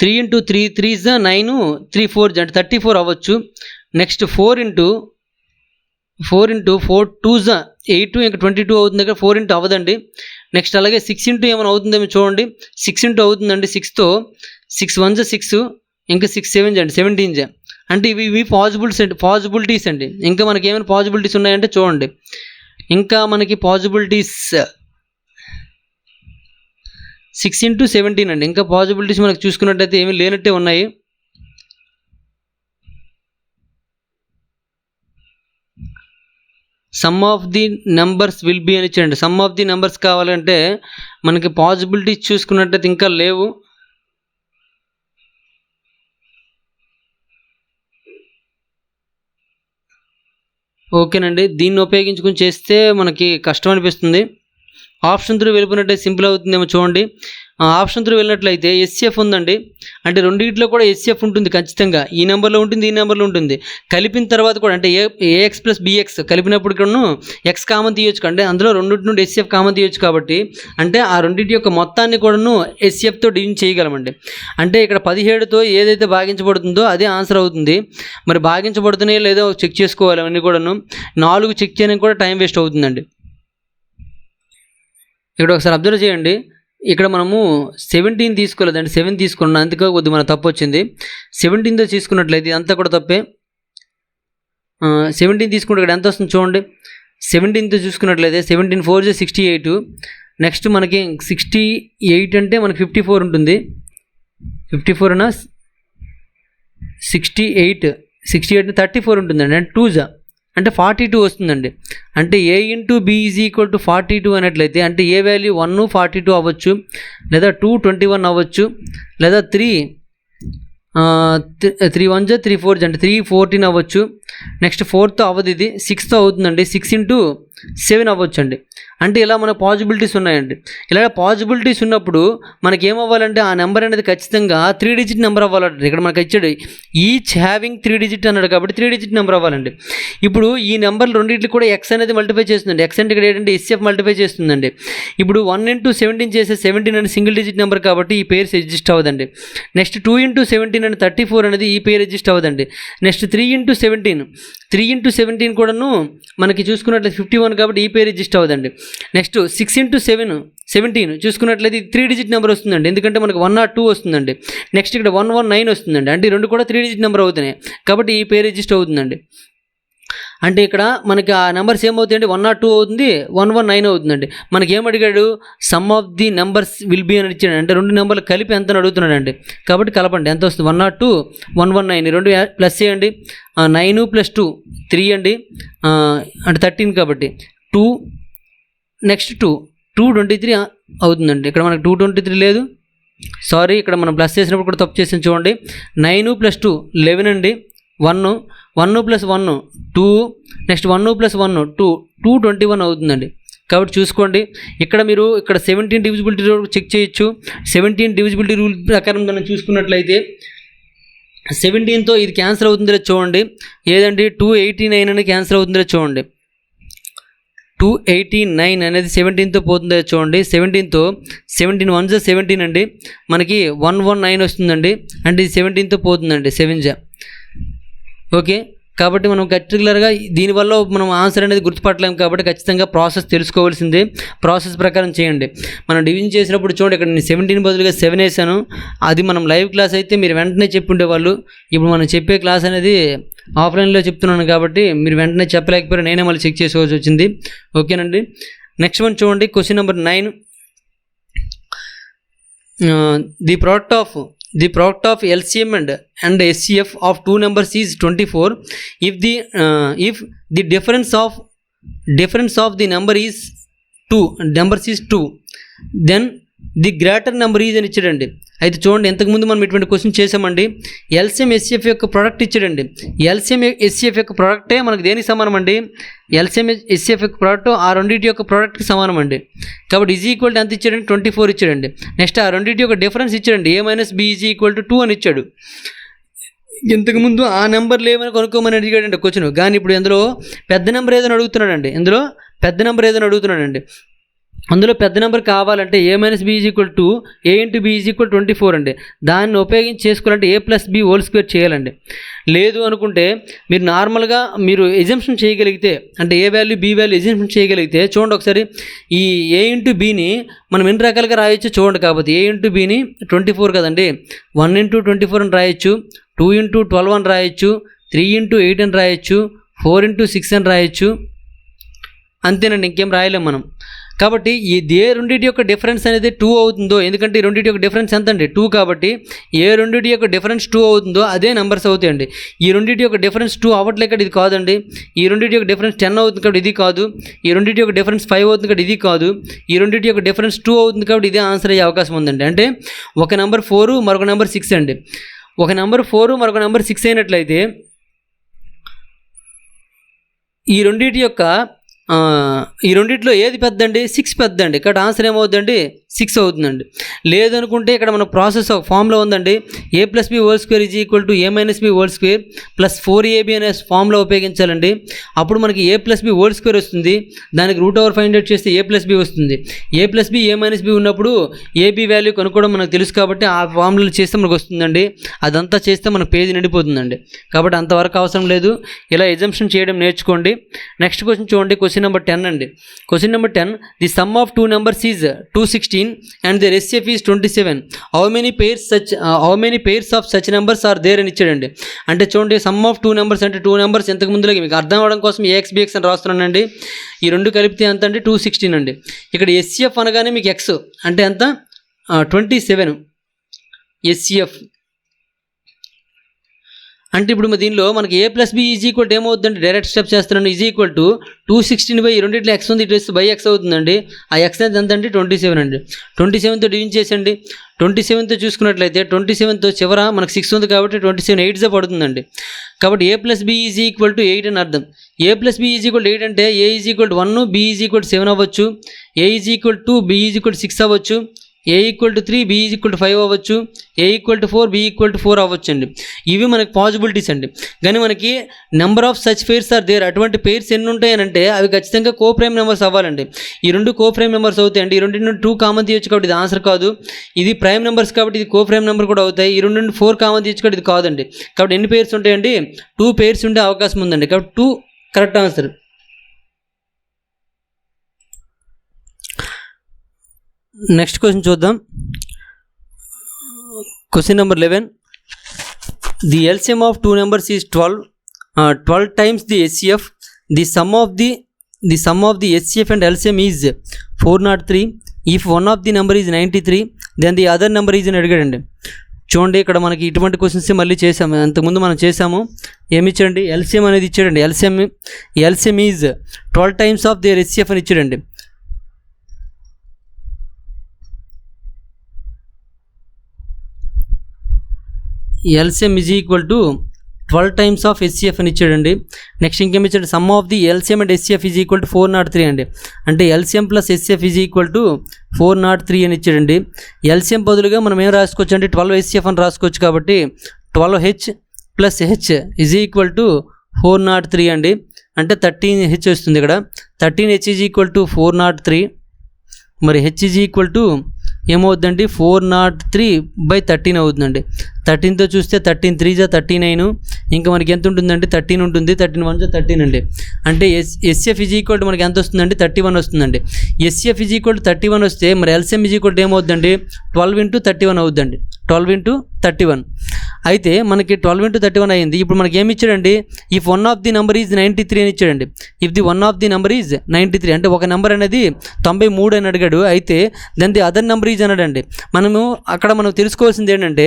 3 3 9 3 4 అంటే 34 అవ్వచ్చు. నెక్స్ట్ 4 × 4 2 8 ఇంకా 22 అవుతుంది. దగ్గర 4 × అవ్వదండి. నెక్స్ట్ అలాగే 6 × ఏమైనా అవుతుందేమో చూడండి. 6 × అవుతుందండి. 6తో 6 1 6 ఇంకా 6 7 అండి 17. అంటే ఇవి పాజిబిలిటీస్ అండి. ఇంకా మనకి ఏమైనా పాజిబిలిటీస్ ఉన్నాయంటే చూడండి. ఇంకా మనకి పాజిబిలిటీస్ 6 × 17 అండి. ఇంకా పాజిబిలిటీస్ మనకు చూసుకున్నట్టయితే ఏమీ లేనట్టే ఉన్నాయి. Some of the numbers will be అని ఇచ్చాడండి. సమ్ ఆఫ్ ది నెంబర్స్ కావాలంటే మనకి పాజిబిలిటీస్ చూసుకున్నట్టయితే ఇంకా లేవు. ఓకేనండి, దీన్ని ఉపయోగించుకుని చేస్తే మనకి కష్టం అనిపిస్తుంది. ఆప్షన్ 3 వెళ్ళిపోయినట్టయితే సింపుల్ అవుతుందేమో చూడండి. ఆప్షన్ 3 వెళ్ళినట్లయితే SF ఉందండి. అంటే రెండింటిలో కూడా SF ఉంటుంది ఖచ్చితంగా. ఈ నెంబర్లో ఉంటుంది, ఈ నెంబర్లో ఉంటుంది. కలిపిన తర్వాత కూడా అంటే AX + BX కలిపినప్పుడు కూడాను X కామన్ తీయొచ్చు. అంటే అందులో రెండింటి నుండి SF కామన్ తీయొచ్చు. కాబట్టి అంటే ఆ రెండింటి యొక్క మొత్తాన్ని కూడాను SFతో డివిజన్ చేయగలమండి. అంటే ఇక్కడ 17తో ఏదైతే భాగించబడుతుందో అదే ఆన్సర్ అవుతుంది. మరి భాగించబడుతున్నాయో లేదో చెక్ చేసుకోవాలి. అవన్నీ కూడాను 4 చెక్ చేయడానికి కూడా టైం వేస్ట్ అవుతుందండి. ఇక్కడ ఒకసారి అబ్జర్వ్ చేయండి. ఇక్కడ మనము 17 తీసుకోలేదండి, 7 తీసుకున్నాం, అందుకే కొద్దిగా మన తప్పు వచ్చింది. 17తో తీసుకున్నట్లయితే అంతా కూడా తప్పే. 17 తీసుకుంటే ఇక్కడ ఎంత వస్తుంది చూడండి. 17తో చూసుకున్నట్లయితే 17 4 68. నెక్స్ట్ మనకి 68 అంటే మనకి 54 ఉంటుంది. 54 అన్నా 68 34 ఉంటుందండి. అంటే 2 అంటే 42 వస్తుందండి. అంటే A into B is equal to 42 అన్నట్లయితే అంటే ఏ వాల్యూ 1 42 అవ్వచ్చు, లేదా 2 21 అవ్వచ్చు, లేదా 3 1 3 4 అంటే 3 14 అవ్వచ్చు. నెక్స్ట్ 4తో అవ్వదు, ఇది 6తో అవుతుందండి. 6 ఇంటూ 7 అవ్వచ్చు అండి. అంటే ఇలా మన పాజిబిలిటీస్ ఉన్నాయండి. ఇలా పాజిబిలిటీస్ ఉన్నప్పుడు మనకి ఏమవ్వాలంటే ఆ నెంబర్ అనేది ఖచ్చితంగా 3 డిజిట్ నెంబర్ అవ్వాలండి. ఇక్కడ మనకి ఇచ్చాడు ఈచ్ హ్యావింగ్ 3 డిజిట్ అన్నాడు కాబట్టి 3 డిజిట్ నెంబర్ అవ్వాలండి. ఇప్పుడు ఈ నెంబర్లు రెండింటికి కూడా ఎక్స్ అనేది మల్టిఫై చేస్తుందండి. ఎక్స్ అంటే ఇక్కడ ఏంటంటే ఎస్ఎఫ్ మల్టిఫై చేస్తుందండి. ఇప్పుడు 1 ఇంటూ 17 చేసే 17 అనేది సింగిల్ డిజిట్ నెంబర్ కాబట్టి ఈ పేర్స్ ఎగ్జిస్ట్ అవ్వదండి. నెక్స్ట్ 2 ఇంటూ 17 అనేది 34 అనేది ఈ పేరు ఎగ్జిస్ట్ అవ్వదండి. నెక్స్ట్ 3 ఇంటూ 17 కూడాను మనకి చూసుకున్నట్లయితే 51 కాబట్టి ఈ పేరు ఎగ్జిస్ట్ అవ్వదండి. నెక్స్ట్ 6 ఇంటూ 17 చూసుకున్నట్లయితే 3 డిజిట్ నెంబర్ వస్తుందండి, ఎందుకంటే మనకు 1 or 2 వస్తుందండి. నెక్స్ట్ ఇక్కడ 119 వస్తుందండి, అంటే రెండు కూడా 3 డిజిట్ నెంబర్ అవుతున్నాయి కాబట్టి ఈ పేరు ఎగ్జిస్ట్ అవుతుందండి. అంటే ఇక్కడ మనకి ఆ నెంబర్స్ ఏమవుతాయండి, 1 or 2 అవుతుంది, 119 అవుతుందండి. మనకి ఏమడిగాడు, sum of the numbers will be అని ఇచ్చాడు. అంటే రెండు నెంబర్లు కలిపి ఎంత అడుగుతున్నాడు అండి. కాబట్టి కలపండి, ఎంత వస్తుంది 1 or 2 119 రెండు ప్లస్ చేయండి. 9 + 2 3 అండి, అంటే 13 కాబట్టి 2 నెక్స్ట్ 223 అవుతుందండి. ఇక్కడ మనకు 223 లేదు, సారీ, ఇక్కడ మనం ప్లస్ చేసినప్పుడు కూడా తప్పు చేసాం చూడండి. 9 + 2 11 అండి. 1 + 1 2, నెక్స్ట్ 1 + 1 221 అవుతుందండి. కాబట్టి చూసుకోండి, ఇక్కడ మీరు ఇక్కడ 17 డివిజిబిలిటీ రూల్ చెక్ చేయొచ్చు. 17 డివిజిబిలిటీ రూల్ ప్రకారం మనం చూసుకున్నట్లయితే 17తో ఇది క్యాన్సిల్ అవుతుందో చూడండి. ఏదండి 289 అనేది క్యాన్సిల్ అవుతుందో చూడండి. 289 అనేది 17తో పోతుందో చూడండి. 17తో 17 1 17 అండి, మనకి 119 వస్తుందండి. అంటే ఇది 17తో పోతుందండి, 7 ఓకే. కాబట్టి మనం పర్టికులర్గా దీనివల్ల మనం ఆన్సర్ అనేది గుర్తుపట్టలేము కాబట్టి ఖచ్చితంగా ప్రాసెస్ తెలుసుకోవాల్సిందే. ప్రాసెస్ ప్రకారం చేయండి. మనం డివిజన్ చేసినప్పుడు చూడండి, ఇక్కడ నేను 17 బదులుగా 7 వేసాను. అది మనం లైవ్ క్లాస్ అయితే మీరు వెంటనే చెప్పి ఉండేవాళ్ళు. ఇప్పుడు మనం చెప్పే క్లాస్ అనేది ఆఫ్లైన్లో చెప్తున్నాను కాబట్టి మీరు వెంటనే చెప్పలేకపోయారు, నేనే మళ్ళీ చెక్ చేసుకోవాల్సి వచ్చింది. ఓకేనండి. నెక్స్ట్ వన్ చూడండి, question number 9. The product of LCM and SCF of two numbers is 24 if the difference of the numbers is 2 then the greater number is అని ఇచ్చాడండి. అయితే చూడండి, ఇంతకుముందు మనం ఇటువంటి క్వశ్చన్ చేసామండి. ఎల్సిఎం ఎస్సిఎఫ్ యొక్క ప్రోడక్ట్ ఇచ్చాడండి. ఎల్సిఎం ఎస్సిఎఫ్ యొక్క ప్రోడక్టే మనకు దేనికి సమానం అండి, ఎల్సిఎం ఎస్సిఎఫ్ యొక్క ప్రోడక్ట్ ఆ రెండింటి యొక్క ప్రోడక్ట్కి సమానం అండి. కాబట్టి ఈజ్ ఈక్వల్ టు ఎంత ఇచ్చాడండి, 24 ఇచ్చాడండి. నెక్స్ట్ ఆ రెండింటి యొక్క డిఫరెన్స్ ఇచ్చాడండి, A - B is equal to 2 అని ఇచ్చాడు. ఇంతకుముందు ఆ నెంబర్లు ఏమైనా కొనుక్కోమని అడిగాడండి క్వశ్చన్, కానీ ఇప్పుడు ఇందులో పెద్ద నెంబర్ ఏదైనా అడుగుతున్నాడండి. అందులో పెద్ద నెంబర్ కావాలంటే A - B = 2, A × B = 24 అండి. దాన్ని ఉపయోగించి చేసుకోవాలంటే A+B² చేయాలండి. లేదు అనుకుంటే మీరు నార్మల్గా మీరు ఎజంప్షన్ చేయగలిగితే, అంటే ఏ వాల్యూ B వాల్యూ ఎజంప్షన్ చేయగలిగితే చూడండి ఒకసారి, ఈ A × Bని మనం ఎన్ని రకాలుగా రాయొచ్చు చూడండి. కాబట్టి A × Bని 24 కదండి, 1 × 24 అని రాయొచ్చు, 2 × 12 అని రాయొచ్చు, 3 × 8 అని రాయొచ్చు, 4 × 6 అని రాయొచ్చు. అంతేనండి, ఇంకేం రాయలేం మనం. కాబట్టి ఏ రెండింటి యొక్క డిఫరెన్స్ అనేది 2 అవుతుందో, ఎందుకంటే ఈ రెండింటి యొక్క డిఫరెన్స్ ఎంత అండి 2, కాబట్టి ఏ రెండింటి యొక్క డిఫరెన్స్ 2 అవుతుందో అదే నెంబర్స్ అవుతాయండి. ఈ రెండింటి యొక్క డిఫరెన్స్ 2 అవ్వట్లేక ఇది కాదండి. ఈ రెండింటి యొక్క డిఫరెన్స్ 10 అవుతుంది కాబట్టి ఇది కాదు. ఈ రెండింటి యొక్క డిఫరెన్స్ 5 అవుతుంది కాబట్టి ఇది కాదు. ఈ రెండింటి యొక్క డిఫరెన్స్ 2 అవుతుంది కాబట్టి ఇదే ఆన్సర్ అయ్యే అవకాశం ఉందండి. అంటే ఒక నెంబర్ 4 మరొక నెంబర్ 6 అండి. ఒక నెంబర్ 4 మరొక నెంబర్ 6 అయినట్లయితే ఈ రెండిట్లో ఏది పెద్దండి, 6 పెద్దండి. కాబట్టి ఆన్సర్ ఏమవుతుందండి, 6 అవుతుందండి. లేదనుకుంటే ఇక్కడ మన ప్రాసెస్ ఒక ఫామ్లో ఉందండి, A+B² = A - B² + 4AB అనే ఫామ్లో ఉపయోగించాలండి. అప్పుడు మనకి A+B² వస్తుంది. దానికి √500 చేస్తే A+B వస్తుంది. A+B A - B ఉన్నప్పుడు AB వాల్యూ కనుక్కోవడం మనకు తెలుసు కాబట్టి ఆ ఫామ్లో చేస్తే మనకు వస్తుందండి. అదంతా చేస్తే మన పేజీ నిండిపోతుందండి. కాబట్టి అంతవరకు అవసరం లేదు, ఇలా ఎజంప్షన్ చేయడం నేర్చుకోండి. నెక్స్ట్ క్వశ్చన్ చూడండి, క్వశ్చన్ నెంబర్ 10 అండి. Question number 10, the sum of 2 numbers is 216 and their SCF is 27. How many pairs of such numbers are there అని ఇచ్చాడండి. అంటే చూడండి సమ్ ఆఫ్ 2 నెంబర్స్ అంటే 2 నెంబర్స్ ఇంతకు ముందులోకి మీకు అర్థం అవ్వడం కోసం AX BX అని రాస్తున్నానండి. ఈ రెండు కలిపితే ఎంత అంటే 216 అండి. ఇక్కడ SCF అనగానే మీకు X అంటే ఎంత 27 SCF అంటే ఇప్పుడు దీనిలో మనకి A plus B is equal ఏమవుతుందంటే డైరెక్ట్ స్టెప్ చేస్తున్నాను ఈజ్ ఈక్వల్ టు 216 బై రెండింటిలో X ఉంది ఇటు బై X అవుతుందండి. ఆ X ఎంత అంటే 27 అండి. 27తో డివిజన్ చేసండి. 27తో చూసుకున్నట్లయితే 27తో చివర మనకు 6 ఉంది కాబట్టి 27 8 పడుతుందండి. కాబట్టి A plus B is equal to 8 అని అర్థం. A plus B is equal 8 అంటే A is equal 1 B is equal 7 అవ్వచ్చు. A is equal 2 B is equal 6 అవ్వచ్చు. A equal to 3 B equal to 5 అవ్వచ్చు. A equal to 4 B equal to 4 అవ్వచ్చు అండి. ఇవి మనకి పాసిబిలిటీస్ అండి. కానీ మనకి number of such pairs are there. అటువంటి పేర్స్ ఎన్ని ఉంటాయనంటే అవి ఖచ్చితంగా కో ప్రైమ్ నెంబర్స్ అవ్వాలండి. ఈ రెండు కో ప్రైమ్ నెంబర్స్ అవుతాయండి. ఈ రెండు నుండి 2 కామన్ తీయచ్చు కాబట్టి ఇది ఆన్సర్ కాదు. ఇది ప్రైమ్ నెంబర్స్ కాబట్టి ఇది కో ప్రైమ్ నెంబర్ కూడా అవుతాయి. ఈ రెండు నుండి 4 కామన్ తీయచ్చు కాబట్టి ఇది కాదండి. కాబట్టి ఎన్ని పేర్స్ ఉంటాయండి 2 పేర్స్ ఉండే అవకాశం ఉందండి. కాబట్టి 2 కరెక్ట్ ఆన్సర్. నెక్స్ట్ క్వశ్చన్ చూద్దాం. Question number 11. The LCM of 2 numbers is 12 times the SCF. The sum of the SCF and LCM is 403. If one of the number is 93 then the other number is అని అడిగాడండి. చూడండి ఇక్కడ మనకి ఇటువంటి క్వశ్చన్స్ మళ్ళీ చేసాము. అంతకుముందు మనం చేసాము. ఏమి ఇచ్చాడండి LCM అనేది ఇచ్చాడండి. LCM is 12 times of their SCF అని ఇచ్చాడండి. LCM is equal to 12 times of SCF అని ఇచ్చాడండి. నెక్స్ట్ ఇంకేమి ఇచ్చాడు some of the LCM and SCF is equal to 403 అండి. అంటే LCM plus SCF is equal to 403 అని ఇచ్చాడండి. LCM బదులుగా మనం ఏం రాసుకోవచ్చు అంటే 12 SCF అని రాసుకోవచ్చు. కాబట్టి 12H plus H is equal to 403 అండి. అంటే 13H వస్తుంది ఇక్కడ. 13H is equal to 403. మరి H ఈజ్ ఈక్వల్ టు ఏమవుతుందండి 403/13 అవుతుందండి. 13తో చూస్తే 13 3 జా 39. ఇంకా మనకి ఎంత ఉంటుందండి 13 ఉంటుంది. 13 1 జా 13 అండి. అంటే SCF ఈజ్ ఈక్వల్ టు మనకి ఎంత వస్తుందండి 31 వస్తుందండి. SCF ఈజ్ ఈక్వల్ టు 31 వస్తే మరి LCM ఈజ్ ఈక్వల్ టు ఏమవుతుందండి 12 × 31 అవుతుందండి. 12 × 31 అయితే మనకి 12 × 31 అయ్యింది. ఇప్పుడు మనకి ఏమి ఇచ్చాడండి if one of the number is 93 అని ఇచ్చాడండి. If the one of the number is 93 అంటే ఒక నెంబర్ అనేది 93 అని అడిగాడు. అయితే then the other number is అన్నాడండి. మనం తెలుసుకోవాల్సింది ఏంటంటే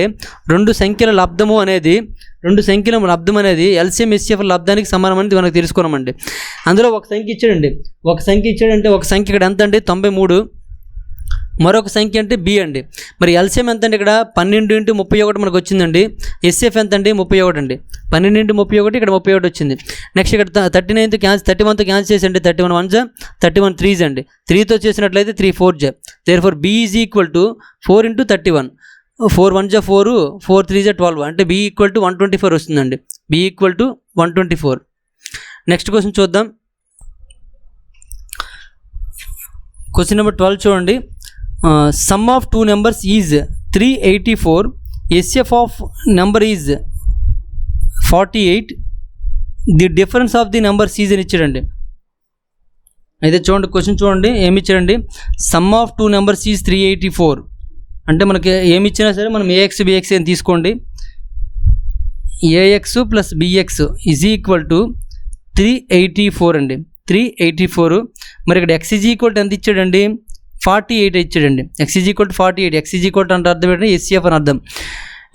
రెండు సంఖ్యల లబ్ధం అనేది LCM SCF లబ్ధానికి సమానం అనేది మనకు తెలుసుకున్నామండి. అందులో ఒక సంఖ్య ఇచ్చాడండి. ఒక సంఖ్య ఇక్కడ ఎంత అంటే 93. మరొక సంఖ్య అంటే B అండి. మరి LCM ఎంత అంటే ఇక్కడ 12 × 31 మనకు వచ్చిందండి. SCF ఎంత అండి 31 అండి. 12 × 31 ఇక్కడ 31 వచ్చింది. నెక్స్ట్ ఇక్కడ 39తో 31తో క్యాన్సిల్ చేసండి. 31 1 జా 31 3 అండి. 3తో చేసినట్లయితే 3 4 జా. Therefore B is equal to 4 × 31. 4 1 జా 4 4 3 జా 12 అంటే B ఈక్వల్ టు 124 వస్తుందండి. B equal to 124. Next question చూద్దాం. క్వశ్చన్ నెంబర్ 12 చూడండి. Some of 2 numbers is 384. SCF of number is 48. The difference of the numbers is అని ఇచ్చాడండి. అయితే చూడండి క్వశ్చన్ చూడండి ఏమి ఇచ్చాడండి సమ్ ఆఫ్ 2 numbers ఈజ్ 384. అంటే మనకి ఏమి ఇచ్చినా సరే మనం AX BX అని తీసుకోండి. AX plus BX is equal to 384 అండి. 384. మరి ఇక్కడ X ఈజ్ ఈక్వల్ టు ఎంత ఇచ్చాడండి 48 ఇచ్చాడండి. X is equal to 48. X is equal to అంటే అర్థం ఏంటంటే SCF అని అర్థం.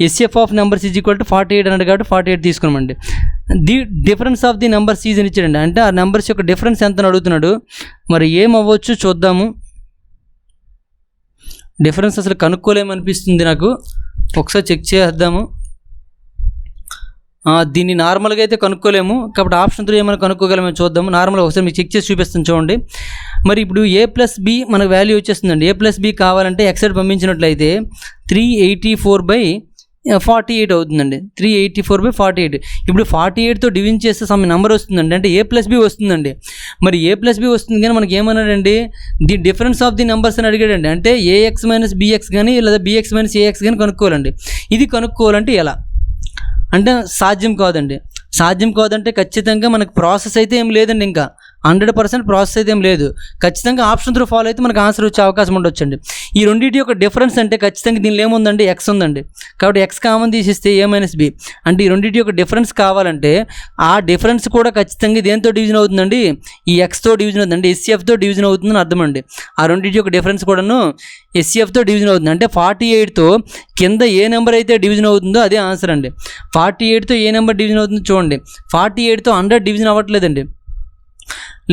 SCF of numbers is equal to 48 అన్నాడు కాబట్టి 48 తీసుకున్నామండి. The difference of the numbers is అని ఇచ్చాడండి. అంటే ఆ నెంబర్స్ యొక్క డిఫరెన్స్ ఎంత అని అడుగుతున్నాడు. మరి ఏమవ్వచ్చు చూద్దాము. డిఫరెన్స్ అసలు కనుక్కోలేమనిపిస్తుంది నాకు. ఒకసారి చెక్ చేద్దాము. దీన్ని నార్మల్గా అయితే కనుక్కోలేము కాబట్టి ఆప్షన్ 3 ఏమైనా కనుక్కోగలమో చూద్దాము. నార్మల్గా ఒకసారి మీకు చెక్ చేసి చూపిస్తాను చూడండి. మరి ఇప్పుడు A ప్లస్ B మనకు వాల్యూ వచ్చేస్తుందండి. A ప్లస్ B కావాలంటే X సైడ్ పంపించినట్లయితే 384/48 అవుతుందండి. 384/48. ఇప్పుడు 48తో డివిజన్ చేస్తే సమ్ నెంబర్ వస్తుందండి. అంటే A ప్లస్ B వస్తుందండి. మరి A ప్లస్ B వస్తుంది కానీ మనకి ఏమన్నాడండి the difference of the numbers అని అడిగాడండి. అంటే AX - BX కానీ లేదా BX - AX కానీ కనుక్కోవాలండి. ఇది కనుక్కోవాలంటే ఎలా అంటే సాధ్యం కాదండి. ఖచ్చితంగా మనకు ప్రాసెస్ అయితే ఏం లేదండి. ఇంకా 100% ప్రాసెస్ అయితే ఏం లేదు. ఖచ్చితంగా ఆప్షన్ త్రూ ఫాలో అయితే మనకు ఆన్సర్ వచ్చే అవకాశం ఉండొచ్చండి. ఈ రెండింటి యొక్క డిఫరెన్స్ అంటే ఖచ్చితంగా దీనిలో ఏముందండి, ఎక్స్ ఉందండి. కాబట్టి ఎక్స్ కామన్ తీసేస్తే ఏ మైనస్ బి. అంటే ఈ రెండింటి యొక్క డిఫరెన్స్ కావాలంటే ఆ డిఫరెన్స్ కూడా ఖచ్చితంగా దేంతో డివిజన్ అవుతుందండి, ఈ ఎక్స్తో డివిజన్ అవుతుందండి, ఎస్సీఎఫ్తో డివిజన్ అవుతుందని అర్థం అండి. ఆ రెండింటి యొక్క డిఫరెన్స్ కూడాను ఎస్సీఎఫ్తో డివిజన్ అవుతుంది. అంటే 48తో కింద ఏ నెంబర్ అయితే డివిజన్ అవుతుందో అదే ఆన్సర్ అండి. 48తో ఏ నెంబర్ డివిజన్ అవుతుందో చూడండి. 48తో 100 డివిజన్ అవ్వట్లేదండి.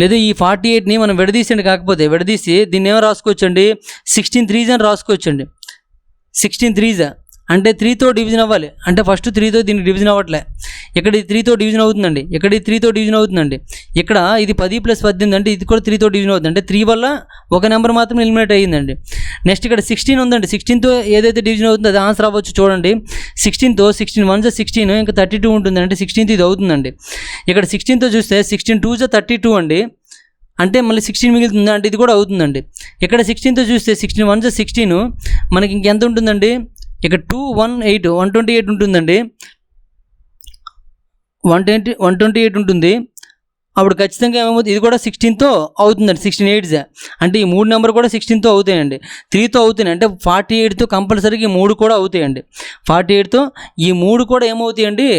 లేదా ఈ 48ని మనం విడదీసండి, కాకపోతే విడదీసి దీన్ని ఏమో రాసుకోవచ్చండి, 16 3s అని రాసుకోవచ్చండి. 16 3s అంటే 3తో డివిజన్ అవ్వాలి. అంటే ఫస్ట్ 3తో దీనికి డివిజన్ అవ్వట్లే, ఇక్కడ ఇది 3తో డివిజన్ అవుతుందండి, ఇక్కడ ఇది 3తో డివిజన్ అవుతుందండి, ఇక్కడ ఇది 10 + 18 అంటే ఇది కూడా 3తో డివిజన్ అవుతుంది. అంటే 3 వల్ల ఒక నెంబర్ మాత్రం ఎలిమినేట్ అయ్యిందండి. నెక్స్ట్ ఇక్కడ 16 ఉందండి, 16తో ఏదైతే డివిజన్ అవుతుందో అది ఆన్సర్ అవ్వచ్చు. చూడండి 16తో 16 1 16 ఇంకా 32 ఉంటుంది, అంటే 16th ఇది అవుతుందండి. ఇక్కడ 16తో చూస్తే 16 2 32 అండి, అంటే మళ్ళీ 16 మిగులుతుంది, అంటే ఇది కూడా అవుతుందండి. ఇక్కడ 16తో చూస్తే 16 1 16 మనకి ఇంకెంత ఉంటుందండి, ఇక్కడ 218 128 ఉంటుందండి, 128 ఉంటుంది. అప్పుడు ఖచ్చితంగా ఏమవుతుంది, ఇది కూడా 16తో అవుతుందండి, 16 8s అంటే ఈ 3 నెంబర్ కూడా 16తో అవుతాయండి, 3తో అవుతాయి. అంటే 48తో కంపల్సరీగా ఈ 3 కూడా అవుతాయండి. 48తో ఈ 3 కూడా ఏమవుతాయండి,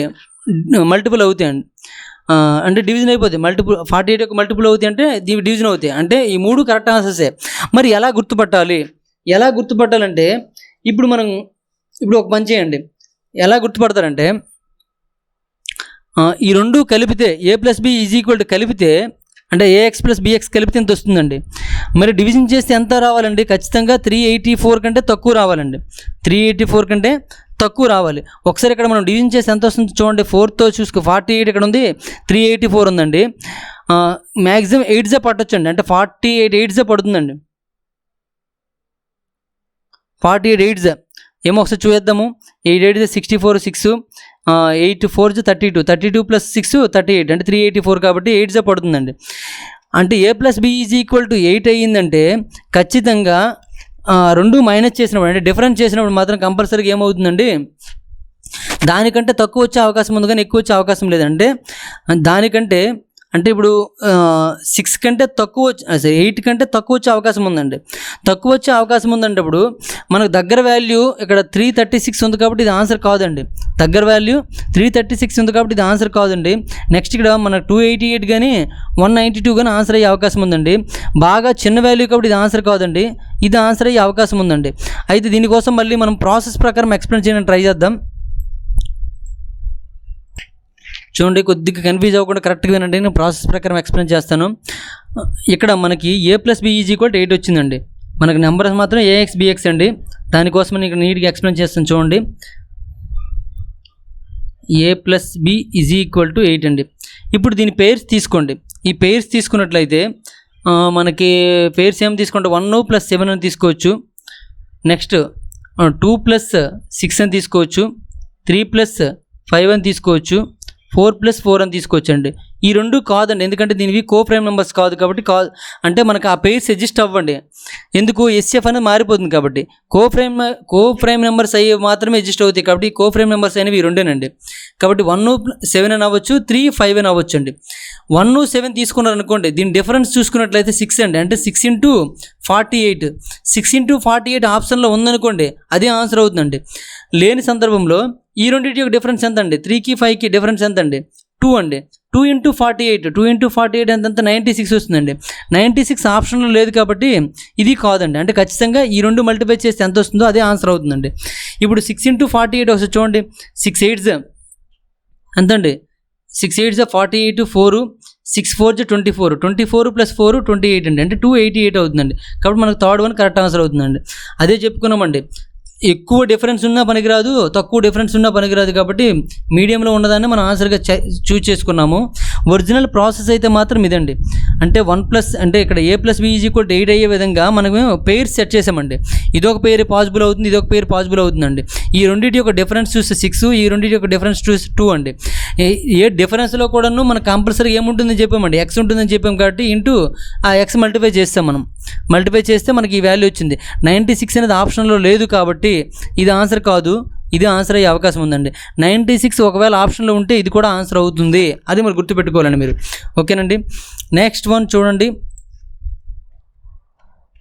మల్టిపుల్ అవుతాయండి. అంటే డివిజన్ అయిపోతాయి. 48 యొక్క మల్టిపుల్ అవుతాయి అంటే డివిజన్ అవుతాయి. అంటే ఈ 3 కరెక్ట్ ఆన్సర్సే. మరి ఎలా గుర్తుపట్టాలంటే ఇప్పుడు ఒక పని చేయండి. ఎలా గుర్తుపడతారంటే ఈ రెండు కలిపితే a+b = కలిపితే అంటే ax + bx కలిపితే ఎంత వస్తుందండి. మరి డివిజన్ చేస్తే ఎంత రావాలండి, ఖచ్చితంగా 384 కంటే తక్కువ రావాలండి. 384 కంటే తక్కువ రావాలి. ఒకసారి ఇక్కడ మనం డివిజన్ చేస్తే ఎంత వస్తుంది చూడండి. 4తో చూసుకో, 48 ఇక్కడ ఉంది, 384 ఉందండి. మ్యాక్సిమం 8s పట్టొచ్చండి, అంటే 48 8s పడుతుందండి. 48 8s ఏమో ఒకసారి చూద్దాము. 8 8 64 6 8 4 32 32 + 6 38 అంటే 384 కాబట్టి 8s పడుతుందండి. అంటే a+b = 8 అయ్యిందంటే ఖచ్చితంగా రెండు మైనస్ చేసినప్పుడు అంటే డిఫరెన్స్ చేసినప్పుడు మాత్రం కంపల్సరీగా ఏమవుతుందండి, దానికంటే తక్కువ వచ్చే అవకాశం ఉంది కానీ ఎక్కువ వచ్చే అవకాశం లేదంటే దానికంటే అంటే ఇప్పుడు 6 కంటే తక్కువ 8 కంటే తక్కువ వచ్చే అవకాశం ఉందండి. తక్కువ వచ్చే అవకాశం ఉందంటే ఇప్పుడు మనకు దగ్గర వాల్యూ ఇక్కడ 336 ఉంది కాబట్టి ఇది ఆన్సర్ కాదండి. దగ్గర వాల్యూ 336 ఉంది కాబట్టి ఇది ఆన్సర్ కాదండి. నెక్స్ట్ ఇక్కడ మనకు 288 కానీ 192 కానీ ఆన్సర్ అయ్యే అవకాశం ఉందండి. బాగా చిన్న వాల్యూ కాబట్టి ఇది ఆన్సర్ కాదండి, ఇది ఆన్సర్ అయ్యే అవకాశం ఉందండి. అయితే దీనికోసం మళ్ళీ మనం ప్రాసెస్ ప్రకారం ఎక్స్ప్లెయిన్ చేయడానికి ట్రై చేద్దాం. చూడండి, కొద్దిగా కన్ఫ్యూజ్ అవ్వకుండా కరెక్ట్గా వినండి, నేను ప్రాసెస్ ప్రకారం ఎక్స్ప్లెయిన్ చేస్తాను. ఇక్కడ మనకి a+b = 8 వచ్చిందండి. మనకు నెంబర్స్ మాత్రం ax bx అండి. దానికోసం నేను ఇక్కడ నీట్గా ఎక్స్ప్లెయిన్ చేస్తాను. చూడండి, a+b = 8 అండి. ఇప్పుడు దీని పేర్స్ తీసుకోండి. ఈ పేర్స్ తీసుకున్నట్లయితే మనకి పేర్స్ ఏం తీసుకుంటే 1 + 7 అని తీసుకోవచ్చు. నెక్స్ట్ 2 + 6 అని తీసుకోవచ్చు. 3 + 5 అని తీసుకోవచ్చు. 4 + 4 అని తీసుకోవచ్చండి. ఈ రెండు కాదండి, ఎందుకంటే దీనివి కోప్రైమ్ నెంబర్స్ కాదు కాబట్టి అంటే మనకు ఆ పేర్స్ అడ్జస్ట్ అవ్వండి. ఎందుకు, ఎస్ఎఫ్ అనేది మారిపోతుంది కాబట్టి. కోప్రైమ్ నెంబర్స్ అయ్యి మాత్రమే అడ్జస్ట్ అవుతాయి కాబట్టి కోప్రైమ్ నెంబర్స్ అనేవి ఈ రెండేనండి. కాబట్టి 1 7 అని అవ్వచ్చు, 3 5 అని అవ్వచ్చు అండి. 1 7 తీసుకున్నారు అనుకోండి, దీని డిఫరెన్స్ చూసుకున్నట్లయితే 6 అండి, అంటే 6 × 48 6 × 48 ఆప్షన్లో ఉందనుకోండి, అదే ఆన్సర్ అవుతుందండి. లేని సందర్భంలో ఈ రెండింటి యొక్క డిఫరెన్స్ ఎంత అండి, 3కి 5కి డిఫరెన్స్ ఎంత అండి, 2 అండి. 2 × 48 2 × 48 ఎంత 96 వస్తుందండి. 96 ఆప్షన్లో లేదు కాబట్టి ఇది కాదండి. అంటే ఖచ్చితంగా ఈ రెండు మల్టిప్లై చేస్తే ఎంత వస్తుందో అదే ఆన్సర్ అవుతుందండి. ఇప్పుడు 6 × 48 ఒకసారి చూడండి. 6 8s ఎంతండి, 6 8s 48 4 6 4 24 24 + 4 28 అండి, అంటే 288 అవుతుందండి. కాబట్టి మనకు థర్డ్ వన్ కరెక్ట్ ఆన్సర్ అవుతుందండి. అదే చెప్పుకున్నామండి, ఎక్కువ డిఫరెన్స్ ఉన్నా పనికిరాదు, తక్కువ డిఫరెన్స్ ఉన్నా పనికిరాదు. కాబట్టి మీడియంలో ఉన్నదాన్ని మనం ఆన్సర్గా చూజ్ చేసుకున్నాము. ఒరిజినల్ ప్రాసెస్ అయితే మాత్రం ఇదండి. అంటే 1+ అంటే ఇక్కడ a+b = 8 అయ్యే విధంగా మనము పేర్ సెట్ చేసామండి. ఇదొక పేరు పాసిబుల్ అవుతుంది, ఇదొక పేరు పాసిబుల్ అవుతుందండి. ఈ రెండింటి యొక్క డిఫరెన్స్ చూస్తే 6, ఈ రెండింటి యొక్క డిఫరెన్స్ చూస్తే 2 అండి. ఏ డిఫరెన్స్లో కూడాను మనకు కంపల్సరీ ఏముంటుందని చెప్పామండి, ఎక్స్ ఉంటుందని చెప్పాం కాబట్టి ఇంటూ ఆ ఎక్స్ మల్టిప్లై చేస్తాం మనం. మల్టిప్లై చేస్తే మనకి ఈ వాల్యూ వచ్చింది. 96 అనేది ఆప్షన్లో లేదు కాబట్టి ఇది ఆన్సర్ కాదు, ఇది ఆన్సర్ అయ్యే అవకాశం ఉందండి. 96 ఒకవేళ ఆప్షన్లో ఉంటే ఇది కూడా ఆన్సర్ అవుతుంది, అది మరి గుర్తుపెట్టుకోవాలండి మీరు. ఓకేనండి. నెక్స్ట్ వన్ చూడండి,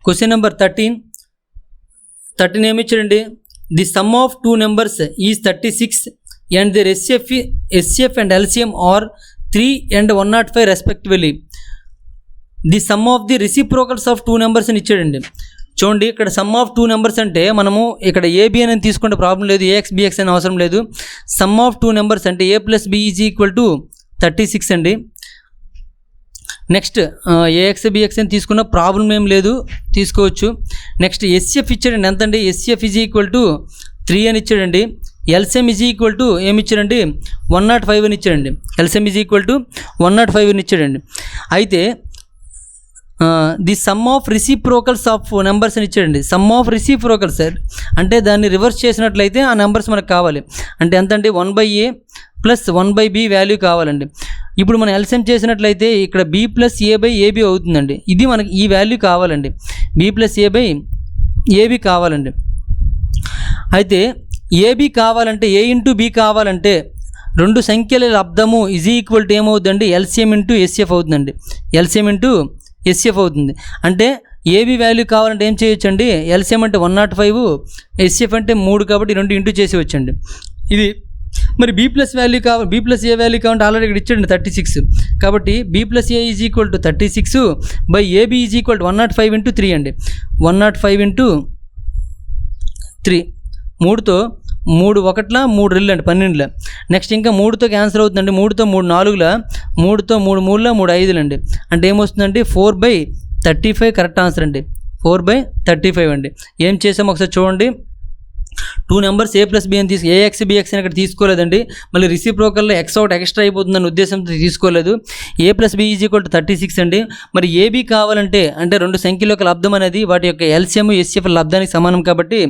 క్వశ్చన్ నెంబర్ 13 ఏమి ఇచ్చాడండి, the sum of two numbers is 36 and their SCF and LCM are 3 and 105 respectively. The sum of the reciprocals of two numbers అని ఇచ్చాడండి. చూడండి, ఇక్కడ సమ్ ఆఫ్ టూ నెంబర్స్ అంటే మనము ఇక్కడ ఏబి అని తీసుకుంటే ప్రాబ్లం లేదు, ఏఎక్స్ బిఎక్స్ అని అవసరం లేదు. సమ్ ఆఫ్ టూ నెంబర్స్ అంటే A plus B is equal to 36 అండి. నెక్స్ట్ ఏఎక్స్ బిఎక్స్ అని తీసుకున్న ప్రాబ్లం ఏం లేదు, తీసుకోవచ్చు. నెక్స్ట్ ఎస్సిఎఫ్ ఇచ్చాడండి, ఎంత అండి, ఎస్సిఎఫ్ ఈజ్ ఈక్వల్ టు 3 అని ఇచ్చాడండి. ఎల్సిఎం ఈజ్ ఈక్వల్ టు ఏమి ఇచ్చాడండి, 105 అని ఇచ్చాడండి. ఎల్సిఎం ఈజ్ ఈక్వల్ టు 105 అని ఇచ్చాడండి. అయితే the sum of reciprocals of numbers అని ఇచ్చాడండి. సమ్ ఆఫ్ రిసిప్రోకల్స్ అంటే దాన్ని రివర్స్ చేసినట్లయితే ఆ నెంబర్స్ మనకు కావాలి. అంటే ఎంత అండి, 1/a ప్లస్ 1/b వాల్యూ కావాలండి. ఇప్పుడు మనం ఎల్సిఎం చేసినట్లయితే ఇక్కడ b ప్లస్ a/ab అవుతుందండి. ఇది మనకి ఈ వాల్యూ కావాలండి, b ప్లస్ a/ab కావాలండి. అయితే ఏబి కావాలంటే a ఇంటూ b కావాలంటే రెండు సంఖ్యల లబ్ధము ఈజ్ ఈక్వల్ టు ఏమవుతుందండి, ఎల్సిఎం ఇంటూ ఎస్సిఎఫ్ అవుతుందండి. ఎల్సిఎం ఇంటూ ఎస్సిఎఫ్ అవుతుంది. అంటే ఏబి వాల్యూ కావాలంటే ఏం చేయొచ్చు అండి, ఎల్సిఎం అంటే 105, ఎస్సిఎఫ్ అంటే 3 కాబట్టి 2 ఇంటూ చేసి వచ్చండి. ఇది మరి బి ప్లస్ వాల్యూ కావాలి, బి ప్లస్ ఏ వాల్యూ కావాలంటే ఆల్రెడీ ఇక్కడ ఇచ్చాడండి 36. కాబట్టి b plus a is equal to 36 by a b is equal to 105 into 3 అండి. 105 ఇంటూ 3, 3తో 3 1ల 3 2 అండి, 12. నెక్స్ట్ ఇంకా 3తో క్యాన్సల్ అవుతుందండి, 3తో 3 4ల, 3తో 3 3ల 3 5 అండి. అంటే ఏమొస్తుందండి, 4/35 కరెక్ట్ ఆన్సర్ అండి. 4/35 అండి. ఏం చేసాము ఒకసారి చూడండి, టూ నెంబర్స్ ఏ ప్లస్ బి అని ఏఎక్స్ బిఎక్స్ అని ఇక్కడ తీసుకోలేదండి. మళ్ళీ రిసిప్రోకల్లో ఎక్స్ అవుట్ ఎక్స్ట్రా అయిపోతుందని ఉద్దేశంతో తీసుకోలేదు. A plus B is equal to 36 అండి. మరి ఏబి కావాలంటే అంటే రెండు సంఖ్యల యొక్క లబ్ధం అనేది వాటి యొక్క ఎల్సిఎం ఎస్సిఎఫ్ లబ్ధానికి సమానం కాబట్టి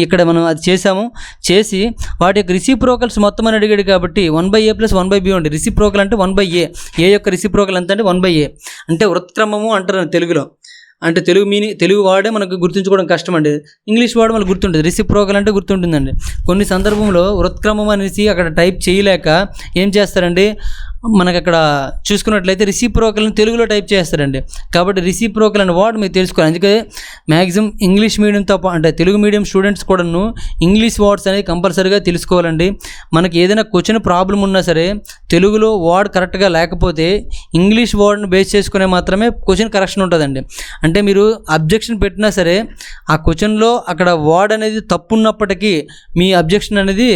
ఇక్కడ మనం అది చేసాము. చేసి వాటి యొక్క రిసిప్రోకల్స్ మొత్తం అని అడిగాడు కాబట్టి 1/a ప్లస్ 1/b ఉంది. రిసిప్రోకల్ అంటే 1/a, ఏ యొక్క రిసిప్రోకల్ ఎంత అంటే 1/a. అంటే వృత్క్రమము అంటారు తెలుగులో. అంటే తెలుగు వాడే మనకు గుర్తుంచుకోవడం కష్టం అండి, ఇంగ్లీష్ వాడు మనకు గుర్తుంటుంది. రిసిప్రోకల్ అంటే గుర్తుంటుందండి. కొన్ని సందర్భంలో వృత్క్రమం అనేసి అక్కడ టైప్ చేయలేక ఏం చేస్తారండి, మనకు అక్కడ చూసుకున్నట్లయితే రిసిప్రోకల్ని తెలుగులో టైప్ చేస్తారండి. కాబట్టి రిసిప్రోకల్ అనే వర్డ్ మీరు తెలుసుకోవాలి. అందుకే మ్యాక్సిమం ఇంగ్లీష్ మీడియంతో అంటే తెలుగు మీడియం స్టూడెంట్స్ కూడాను ఇంగ్లీష్ వర్డ్స్ అనేది కంపల్సరీగా తెలుసుకోవాలండి. మనకి ఏదైనా క్వశ్చన్ ప్రాబ్లం ఉన్నా సరే తెలుగులో వర్డ్ కరెక్ట్గా లేకపోతే ఇంగ్లీష్ వర్డ్ని బేస్ చేసుకునే మాత్రమే క్వశ్చన్ కరెక్షన్ ఉంటుందండి. అంటే మీరు అబ్జెక్షన్ పెట్టినా సరే ఆ క్వశ్చన్లో అక్కడ వర్డ్ అనేది తప్పు ఉన్నప్పటికీ మీ అబ్జెక్షన్ అనేది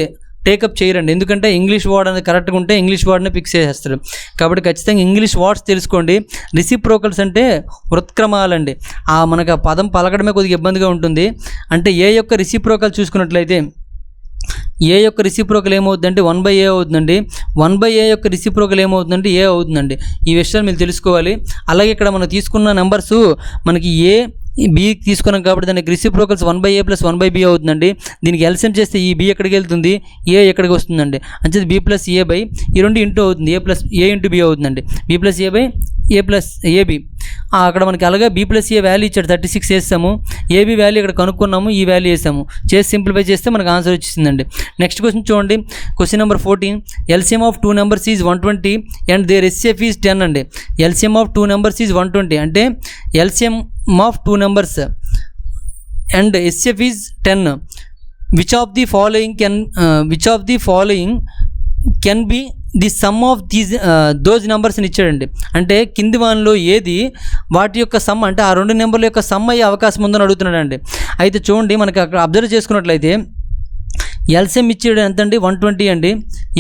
టేకప్ చేయరండి. ఎందుకంటే ఇంగ్లీష్ వర్డ్ అనేది కరెక్ట్గా ఉంటే ఇంగ్లీష్ వర్డ్ని ఫిక్స్ చేసేస్తారు. కాబట్టి ఖచ్చితంగా ఇంగ్లీష్ వర్డ్స్ తెలుసుకోండి. రిసిప్రోకల్స్ అంటే వృత్క్రమాలండి. మనకు ఆ పదం పలకడమే కొద్దిగా ఇబ్బందిగా ఉంటుంది. అంటే ఏ యొక్క రిసిప్రోకల్ చూసుకున్నట్లయితే ఏ యొక్క రిసిప్రోకల్ ఏమవుతుందంటే 1/a అవుతుందండి. 1/a యొక్క రిసిప్రోకల్ ఏమవుతుందంటే a అవుతుందండి. ఈ విషయాలు మీరు తెలుసుకోవాలి. అలాగే ఇక్కడ మనం తీసుకున్న నెంబర్స్ మనకి ఏ బి తీసుకున్నాం కాబట్టి దానికి రిసిప్రోకల్స్ 1/a ప్లస్ 1/b అవుతుందండి. దీనికి ఎల్సిఎం చేస్తే ఈ బి ఎక్కడికి వెళ్తుంది, ఏ ఎక్కడికి వస్తుందండి. అంటే బి ప్లస్ ఏ బై ఈ రెండు ఇంటూ అవుతుంది, a plus a into b అవుతుందండి. B plus a by a plus a b. అక్కడ మనకి అలాగే బి ప్లస్ ఏ వాల్యూ ఇచ్చాడు 36 వేస్తాము, ఏబి వాల్యూ ఇక్కడ కనుక్కున్నాము, ఈ వాల్యూ వేసాము, చేసి సింప్లిఫై చేస్తే మనకు ఆన్సర్ వచ్చేసిందండి. నెక్స్ట్ క్వశ్చన్ చూడండి, question number 14. LCM of two numbers is 120 and their SCF is 10 అండి. LCM of two numbers is 120 అంటే LCM of two numbers and SCF is 10. Which of the following can be the sum of those numbers అని ఇచ్చాడండి. అంటే కింది వానిలో ఏది వాటి యొక్క సమ్ అంటే ఆ రెండు నెంబర్ల యొక్క సమ్ అయ్యే అవకాశం ఉందని అడుగుతున్నాడు అండి. అయితే చూడండి, మనకి అక్కడ అబ్జర్వ్ చేసుకున్నట్లయితే ఎల్సిఎం ఇచ్చాడు ఎంతండి 120 అండి,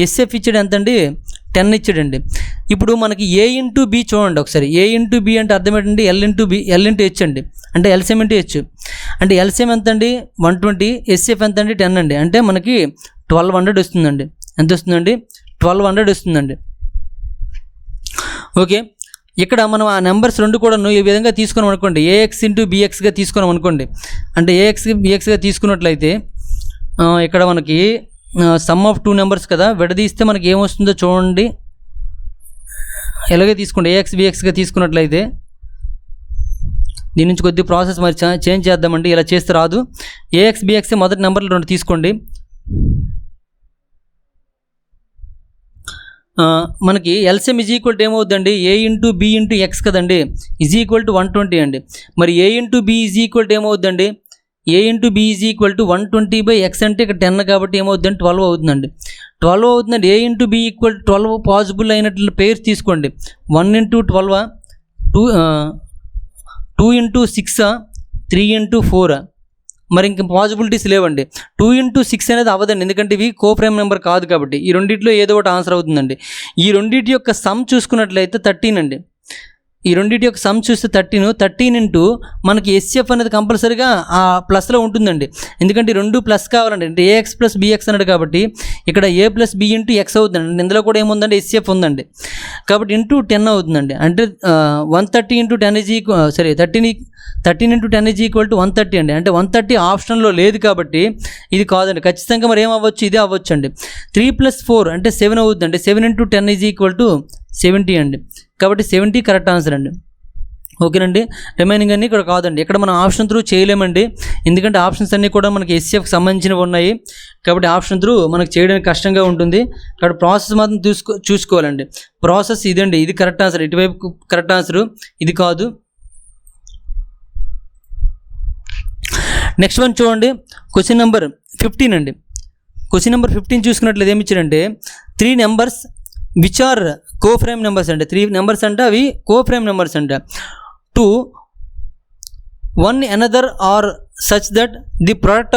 ఎస్ఎఫ్ ఇచ్చాడు ఎంతండి 10 ఇచ్చాడండి. ఇప్పుడు మనకి ఏ ఇంటూ బి చూడండి ఒకసారి. ఏ ఇంటూ బి అంటే అర్థం ఏంటండి, ఎల్ ఇంటూ హెచ్ అండి. అంటే ఎల్సిఎం ఇంటూ హెచ్. అంటే ఎల్సిఎం ఎంత అండి 120, ఎస్ఎఫ్ ఎంత అండి 10 అండి. అంటే మనకి 1200 వస్తుందండి. ఎంత వస్తుందండి, 1200 వస్తుందండి. ఓకే, ఇక్కడ మనం ఆ నెంబర్స్ రెండు కూడా ఈ విధంగా తీసుకున్నాం అనుకోండి, ఏఎక్స్ ఇంటూ బిఎక్స్గా తీసుకున్నాం అనుకోండి. అంటే ఏఎక్స్ బిఎక్స్గా తీసుకున్నట్లయితే ఇక్కడ మనకి సమ్ ఆఫ్ టూ నెంబర్స్ కదా, విడదీస్తే మనకి ఏమొస్తుందో చూడండి. ఎలాగే తీసుకోండి, ఏఎక్స్ బిఎక్స్గా తీసుకున్నట్లయితే దీని నుంచి కొద్ది ప్రాసెస్ మరి చేంజ్ చేద్దామండి. ఇలా చేస్తే రాదు. ఏఎక్స్ బిఎక్స్ మొదటి నెంబర్లు 2 తీసుకోండి. మనకి ఎల్సిఎం ఈజ్ ఈక్వల్ టు ఏమవుతుందండి, A into B into x కదండి, ఈజ్ ఈక్వల్ టు 120 అండి. మరి A into B is equal to ఏమవుతుందండి, A into B is equal to 120/x అంటే ఇక్కడ 10 కాబట్టి ఏమవుతుందండి 12 అవుతుందండి. 12 అవుతుందండి. A into B equal to 12 possible అయినట్లు పేర్స్ తీసుకోండి. 1 ఇంటూ 12, 2 ఇంటూ 6, 3 ఇంటూ 4. మరి ఇంక పాసిబిలిటీస్ లేవండి. 2 ఇంటూ 6 అనేది అవ్వదండి, ఎందుకంటే ఇవి కోప్రైమ్ నెంబర్ కాదు కాబట్టి. ఈ రెండిట్లో ఏదో ఒకటి ఆన్సర్ అవుతుందండి. ఈ రెండింటి యొక్క సమ్ చూసుకున్నట్లయితే 13 అండి. ఈ రెండింటి యొక్క సమ్ చూస్తే 13 ఇంటూ మనకి ఎస్ఎఫ్ అనేది కంపల్సరీగా ఆ ప్లస్లో ఉంటుందండి, ఎందుకంటే 2 ప్లస్ కావాలండి. అంటే ఏఎక్స్ ప్లస్ బిఎక్స్ అన్నాడు కాబట్టి ఇక్కడ ఏ ప్లస్ బి ఇంటూ ఎక్స్ అవుతుందండి. ఇందులో కూడా ఏముందండి, ఎస్ఎఫ్ ఉందండి కాబట్టి ఇంటూ 10 అవుతుందండి. అంటే 130 into 10 is equal 13 into 10 is equal to 130 అండి. అంటే 130 ఆప్షన్లో లేదు కాబట్టి ఇది కాదండి. ఖచ్చితంగా మరి ఏమవ్వచ్చు, ఇదే అవ్వచ్చు అండి. 3 + 4 అంటే 7 అవుతుందండి. 7 ఇంటూ 10 ఈజ్ ఈక్వల్ టు 70 అండి. కాబట్టి 70 కరెక్ట్ ఆన్సర్ అండి. ఓకేనండి. రిమైనింగ్ అన్నీ ఇక్కడ కాదండి. ఇక్కడ మనం ఆప్షన్ త్రూ చేయలేమండి, ఎందుకంటే ఆప్షన్స్ అన్నీ కూడా మనకి ఎస్ఎఫ్కి సంబంధించినవి ఉన్నాయి కాబట్టి ఆప్షన్ త్రూ మనకు చేయడానికి కష్టంగా ఉంటుంది. ఇక్కడ ప్రాసెస్ మాత్రం చూసుకోవాలండి. ప్రాసెస్ ఇదండి, ఇది కరెక్ట్ ఆన్సర్. ఇటువైపు కరెక్ట్ ఆన్సరు, ఇది కాదు. నెక్స్ట్ వన్ చూడండి, క్వశ్చన్ నెంబర్ 15 అండి. క్వశ్చన్ నెంబర్ 15 చూసుకున్నట్లయితే ఏమి ఇచ్చారంటే 3 నెంబర్స్ విచ్ ఆర్ కోఫ్రేమ్ నెంబర్స్ అంటే 3 నెంబర్స్ అంటే అవి కోఫ్రేమ్ నెంబర్స్ అంట. 2 1 another are such that the product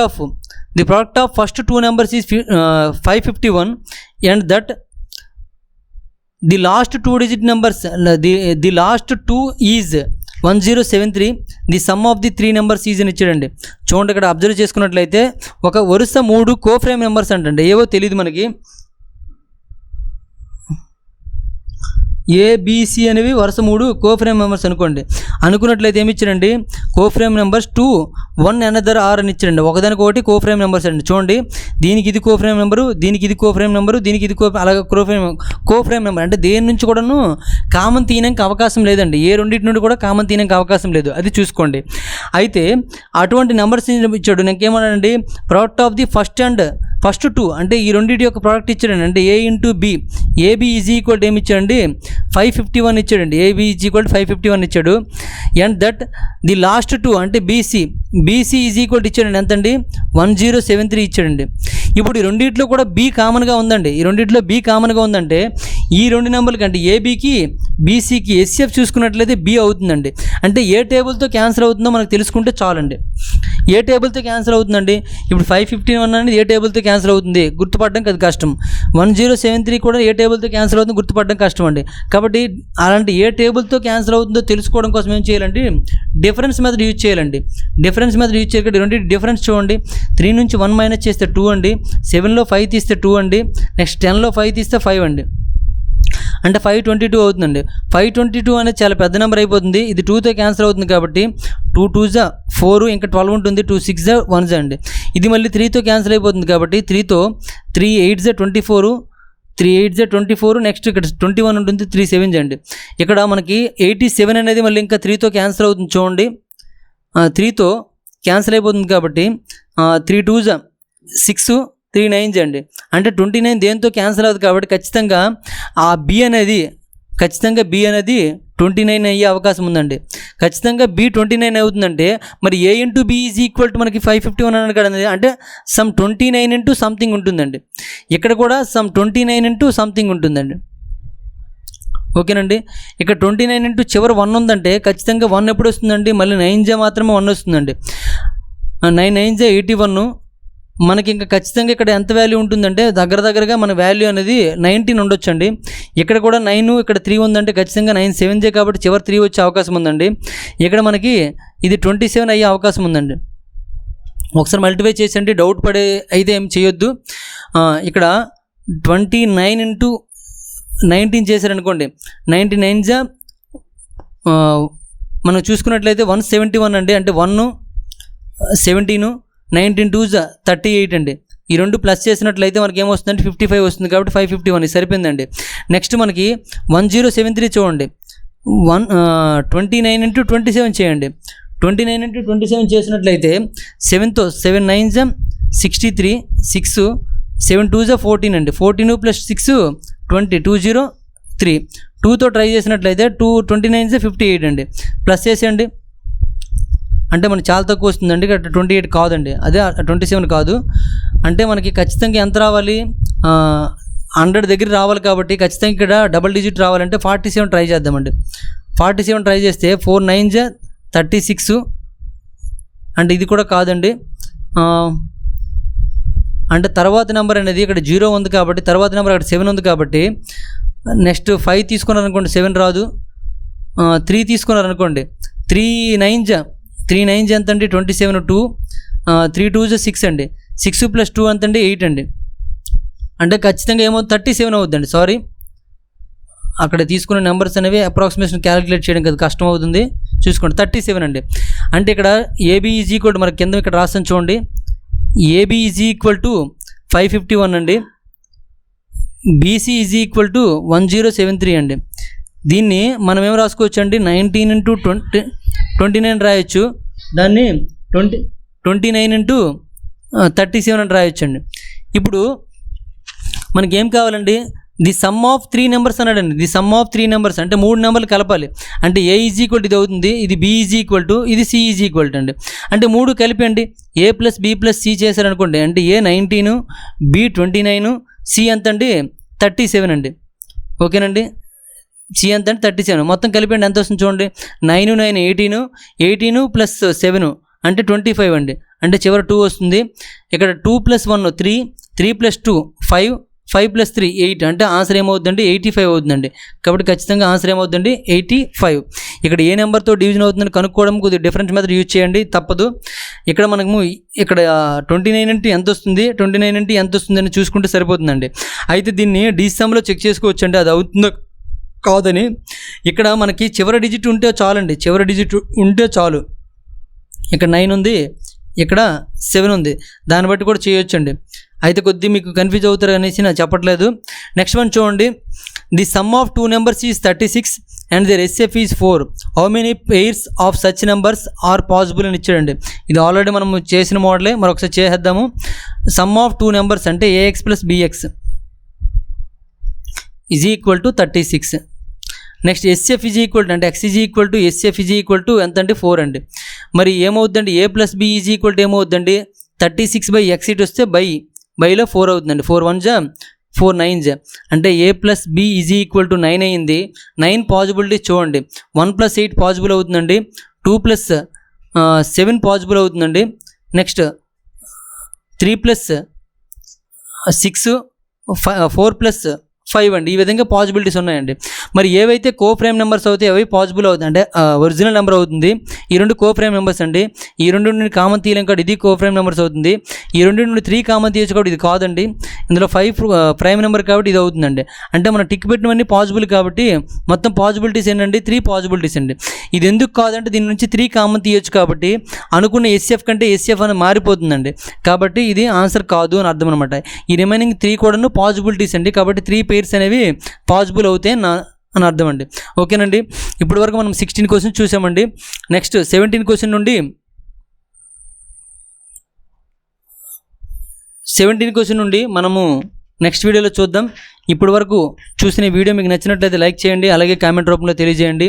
of first 2 numbers is 551 and that the last 2 digit numbers the last 2 is 1073. The sum of the 3 numbers is అని ఇచ్చాడండి. చూడండి, ఇక్కడ అబ్జర్వ్ చేసుకున్నట్లయితే ఒక వరుస 3 కోఫ్రేమ్ నెంబర్స్ అంటే ఏవో తెలియదు మనకి. ఏబిసి అనేవి వరుస 3 కోఫ్రేమ్ నెంబర్స్ అనుకున్నట్లయితే ఏమి ఇచ్చారండి, కోఫ్రేమ్ నెంబర్స్ 2 1 another ఆర్ అని ఇచ్చారండి. ఒకదానికి ఒకటి కోఫ్రేమ్ నెంబర్స్ అండి. చూడండి, దీనికి ఇది కోఫ్రేమ్ నెంబరు, దీనికి ఇది కోఫ్రేమ్ నెంబరు, దీనికి ఇది అలాగే కోఫ్రేమ్ నెంబర్ అంటే దేని నుంచి కూడాను కామన్ తీయడానికి అవకాశం లేదండి. ఏ రెండింటి నుండి కూడా కామన్ తీయడానికి అవకాశం లేదు, అది చూసుకోండి. అయితే అటువంటి నెంబర్స్ ఇచ్చాడు. నాకేమన్నానండి, ప్రోడక్ట్ ఆఫ్ ది ఫస్ట్ 2 అంటే ఈ రెండింటి యొక్క ప్రోడక్ట్ ఇచ్చాడండి. అంటే A into B, AB is equal to ఏమి ఇచ్చాడండి 551 ఇచ్చాడండి. ఏబి ఈజ్ ఈక్వల్ టు 551 ఇచ్చాడు. అండ్ దట్ ది లాస్ట్ 2 అంటే బీసీ ఈజ్ ఈక్వల్ టు ఇచ్చాడండి ఎంతండి 1073 ఇచ్చాడండి. ఇప్పుడు ఈ రెండింటిలో కూడా బి కామన్గా ఉందండి. ఈ రెండింటిలో బి కామన్గా ఉందంటే ఈ 2 నెంబర్లకి అంటే ఏబీకి బీసీకి ఎస్ఎఫ్ చూసుకున్నట్లయితే బి అవుతుందండి. అంటే ఏ టేబుల్తో క్యాన్సిల్ అవుతుందో మనకు తెలుసుకుంటే చాలండి. ఏ టేబుల్తో క్యాన్సిల్ అవుతుందండి, ఇప్పుడు 551 అనేది ఏ టేబుల్తో క్యాన్సిల్ అవుతుంది గుర్తుపడడం అది కష్టం. 1073 కూడా ఏ టేబుల్తో క్యాన్సిల్ అవుతుందో గుర్తుపడడం కష్టం అండి. కాబట్టి అలాంటి ఏ టేబుల్తో క్యాన్సిల్ అవుతుందో తెలుసుకోవడం కోసం ఏం చేయాలంటే డిఫరెన్స్ మెథడ్ యూజ్ చేయాలండి. డిఫరెన్స్ మెథడ్ యూజ్ చేయకుండా రెండు డిఫరెన్స్ చూడండి. 3 నుంచి 1 మైనస్ చేస్తే 2 అండి, 7లో 5 తీస్తే 2 అండి, నెక్స్ట్ 10లో 5 తీస్తే 5 అండి. అంటే 522 అవుతుందండి. 522 అనేది చాలా పెద్ద నెంబర్ అయిపోతుంది. ఇది 2తో క్యాన్సిల్ అవుతుంది కాబట్టి 2 2 4 ఇంకా 12 ఉంటుంది, 2 6 1 అండి. ఇది మళ్ళీ 3తో క్యాన్సిల్ అయిపోతుంది కాబట్టి 3తో 3 8 24, 3 8 24, నెక్స్ట్ ఇక్కడ 21 ఉంటుంది, 3 7 అండి. ఇక్కడ మనకి 87 అనేది మళ్ళీ ఇంకా 3తో క్యాన్సిల్ అవుతుంది. చూడండి, 3తో క్యాన్సిల్ అయిపోతుంది కాబట్టి 3 2 6, 3 9 అండి. అంటే 29 దేంతో క్యాన్సిల్ అవుతుంది కాబట్టి ఖచ్చితంగా ఆ బి అనేది 29 అయ్యే అవకాశం ఉందండి. ఖచ్చితంగా బి 29 అవుతుందంటే మరి A into B is equal to మనకి 551 అన్నాడు కదండి. అంటే సమ్ 29 ఇంటూ సంథింగ్ ఉంటుందండి. ఇక్కడ కూడా సమ్ 29 ఇంటూ సంథింగ్ ఉంటుందండి. ఓకేనండి. ఇక్కడ 29 ఇంటూ చివరి 1 ఉందంటే ఖచ్చితంగా 1 ఎప్పుడు వస్తుందండి, మళ్ళీ 9 మాత్రమే 1 వస్తుందండి. 9 9 81. మనకి ఇంకా ఖచ్చితంగా ఇక్కడ ఎంత వాల్యూ ఉంటుందంటే దగ్గరగా మన వాల్యూ అనేది 19 ఉండొచ్చండి. ఇక్కడ కూడా 9, ఇక్కడ 3 ఉందంటే ఖచ్చితంగా 9 7 కాబట్టి చివరి 3 వచ్చే అవకాశం ఉందండి. ఇక్కడ మనకి ఇది 27 అయ్యే అవకాశం ఉందండి. ఒకసారి మల్టిప్లై చేసండి, డౌట్ పడే అయితే ఏం చేయొద్దు. ఇక్కడ 29 ఇంటూ 19 చేశారనుకోండి, 99 మనం చూసుకున్నట్లయితే 171 అండి. అంటే 1 17, 19 2 38 అండి. ఈ రెండు ప్లస్ చేసినట్లయితే మనకి ఏమొస్తుందంటే 55 వస్తుంది కాబట్టి 551 సరిపోయిందండి. నెక్స్ట్ మనకి 1073 చూడండి, 29 ఇంటూ 27 చేయండి. 29 into 27 చేసినట్లయితే 7తో 7 9s 63, 6 7 2s 14 అండి. 14 + 6 20, 203. 2తో ట్రై చేసినట్లయితే 2 29s 58 అండి. ప్లస్ చేసేయండి, అంటే మనకి చాలా తక్కువ వస్తుందండి. ఇక్కడ 28 కాదండి, అదే 27 కాదు. అంటే మనకి ఖచ్చితంగా ఎంత రావాలి, 100 దగ్గర రావాలి. కాబట్టి ఖచ్చితంగా ఇక్కడ డబుల్ డిజిట్ రావాలంటే 47 ట్రై చేద్దామండి. 47 ట్రై చేస్తే 4 9s 36, అంటే ఇది కూడా కాదండి. అంటే తర్వాత నెంబర్ అనేది ఇక్కడ 0 ఉంది కాబట్టి, తర్వాత నెంబర్ అక్కడ 7 ఉంది కాబట్టి నెక్స్ట్ 5 తీసుకున్నారనుకోండి 7 రాదు. 3 తీసుకున్నారనుకోండి 3 9s ఎంత అండి, 27, 2 3 2s 6 అండి. 6 + 2 ఎంత అండి, 8 అండి. అంటే ఖచ్చితంగా ఏమవుతుంది, 37 అవుతుందండి. సారీ, అక్కడ తీసుకున్న నెంబర్స్ అనేవి అప్రాక్సిమేషన్ క్యాలిక్యులేట్ చేయడం కదా కష్టం అవుతుంది, చూసుకోండి. 37 అండి. అంటే ఇక్కడ AB = మనకి కింద ఇక్కడ రాస్తాను చూడండి. AB = 551 అండి. BC = 1073 అండి. దీన్ని మనం ఏం రాసుకోవచ్చు అండి, 19 into 29 రాయొచ్చు. దాన్ని 29 into 37 అని రాయొచ్చు అండి. ఇప్పుడు మనకి ఏం కావాలండి, ది సమ్ ఆఫ్ 3 నెంబర్స్ అన్నాడండి. ది సమ్ ఆఫ్ 3 నెంబర్స్ అంటే 3 నెంబర్లు కలపాలి. అంటే A = ఇది అవుతుంది, ఇది B = ఇది C = అండి. అంటే 3 కలిపండి, A + B + C చేశారనుకోండి. అంటే A 19, B 29, C ఎంత అండి, 37 అండి. ఓకేనండి, C ఎంత అంటే 37. మొత్తం కలిపండి, ఎంత వస్తుంది చూడండి. 9 9 18 + 7 అంటే 25 అండి. అంటే చివరి 2 వస్తుంది. ఇక్కడ 2 + 1 3, 3 + 2 5, 5 + 3 8. అంటే ఆన్సర్ ఏమవుతుందండి, 85 అవుతుందండి. కాబట్టి ఖచ్చితంగా ఆన్సర్ ఏమవుతుందండి, 85. ఇక్కడ ఏ నెంబర్తో డివిజన్ అవుతుందని కనుక్కోవడం కొద్దిగా డిఫరెంట్ మెథడ్ యూజ్ చేయండి, తప్పదు. ఇక్కడ మనము ఇక్కడ 29 అంటే ఎంత వస్తుంది, 29 అంటే ఎంత వస్తుందని చూసుకుంటే సరిపోతుందండి. అయితే దీన్ని డీసమ్లో చెక్ చేసుకోవచ్చు అండి, అది అవుతుందో కాదని. ఇక్కడ మనకి చివరి డిజిట్ ఉంటే చాలండి, చివరి డిజిట్ ఉంటే చాలు. ఇక్కడ 9 ఉంది, ఇక్కడ 7 ఉంది, దాన్ని బట్టి కూడా చేయొచ్చండి. అయితే కొద్దిగా మీకు కన్ఫ్యూజ్ అవుతారు అనేసి నేను చెప్పట్లేదు. నెక్స్ట్ వన్ చూడండి. The sum of 2 numbers is 36 and their SF is 4. How many pairs of such numbers are possible అని ఇచ్చాడండి. ఇది ఆల్రెడీ మనం చేసిన మోడలే, మరొకసారి చేద్దాము. సమ్ ఆఫ్ 2 నెంబర్స్ అంటే AX + BX = 36. నెక్స్ట్ SF అంటే X SF ఎంత అంటే 4 అండి. మరి ఏమవుతుందండి, A + B ఏమవుతుందండి, 36/x ఇటు వస్తే బైలో 4 అవుతుందండి. 4 1s 4 9s అంటే A + B = 9 అయింది. 9 పాజిబిలిటీ చూడండి. 1 + 8 పాజిబుల్ అవుతుందండి. 2 + 7 పాజిబుల్ అవుతుందండి. నెక్స్ట్ 3 + 6 4 + 5 అండి. ఈ విధంగా పాసిబిలిటీస్ ఉన్నాయండి. మరి ఏవైతే కోఫ్రేమ్ నెంబర్స్ అవుతాయి అవి పాసిబుల్ అవుతుంది, అంటే ఒరిజినల్ నెంబర్ అవుతుంది. ఈ 2 కోఫ్రేమ్ నెంబర్స్ అండి. ఈ 2 నుండి కామన్ తీయలేం కాబట్టి ఇది కోఫ్రేమ్ నెంబర్స్ అవుతుంది. ఈ 2 నుండి 3 కామన్ తీయచ్చు కాబట్టి ఇది కాదండి. ఇందులో 5 ప్రైమ్ నెంబర్ కాబట్టి ఇది అవుతుందండి. అంటే మనం టిక్ పెట్టినవన్నీ పాసిబుల్ కాబట్టి మొత్తం పాసిబిలిటీస్ ఏంటండి, 3 పాసిబిలిటీస్ అండి. ఇది ఎందుకు కాదంటే దీని నుంచి 3 కామన్ తీయచ్చు కాబట్టి అనుకున్న SF కంటే SF అని మారిపోతుందండి. కాబట్టి ఇది ఆన్సర్ కాదు అని అర్థం అనమాట. ఈ రిమైనింగ్ 3 కూడాను పాసిబిలిటీస్ అండి. కాబట్టి 3 పెయిర్స్ అనేవి పాసిబుల్ అవుతాయి అని అర్థం అండి. ఓకేనండి, ఇప్పటి వరకు మనం 16 క్వశ్చన్స్ చూసామండి. నెక్స్ట్ 17 క్వశ్చన్ నుండి 17 క్వశ్చన్ నుండి మనము నెక్స్ట్ వీడియోలో చూద్దాం. ఇప్పటి వరకు చూసిన వీడియో మీకు నచ్చినట్లయితే లైక్ చేయండి, అలాగే కామెంట్ రూపంలో తెలియజేయండి.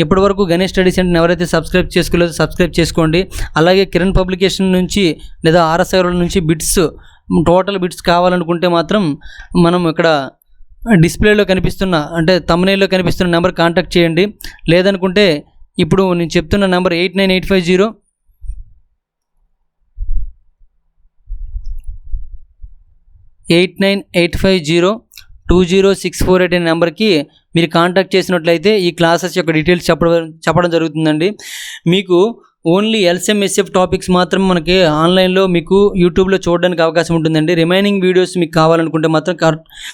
ఇప్పటి వరకు గణేష్ స్టడీ సెంటర్ ఎవరైతే సబ్స్క్రైబ్ చేసుకోలేదో సబ్స్క్రైబ్ చేసుకోండి. అలాగే కిరణ్ పబ్లికేషన్ నుంచి లేదా RS అగర్వాల్ నుంచి బిట్స్, టోటల్ బిట్స్ కావాలనుకుంటే మాత్రం మనం ఇక్కడ డిస్ప్లేలో కనిపిస్తున్న అంటే థంబ్నెయిల్లో కనిపిస్తున్న నెంబర్ కాంటాక్ట్ చేయండి. లేదనుకుంటే ఇప్పుడు నేను చెప్తున్న నెంబర్ 89850 అనే నెంబర్కి మీరు కాంటాక్ట్ చేసినట్లయితే ఈ క్లాసెస్ యొక్క డీటెయిల్స్ చెప్పడం జరుగుతుందండి. మీకు ఓన్లీ LCM SF టాపిక్స్ మాత్రం మనకి ఆన్లైన్లో మీకు యూట్యూబ్లో చూడడానికి అవకాశం ఉంటుందండి. రిమైనింగ్ వీడియోస్ మీకు కావాలనుకుంటే మాత్రం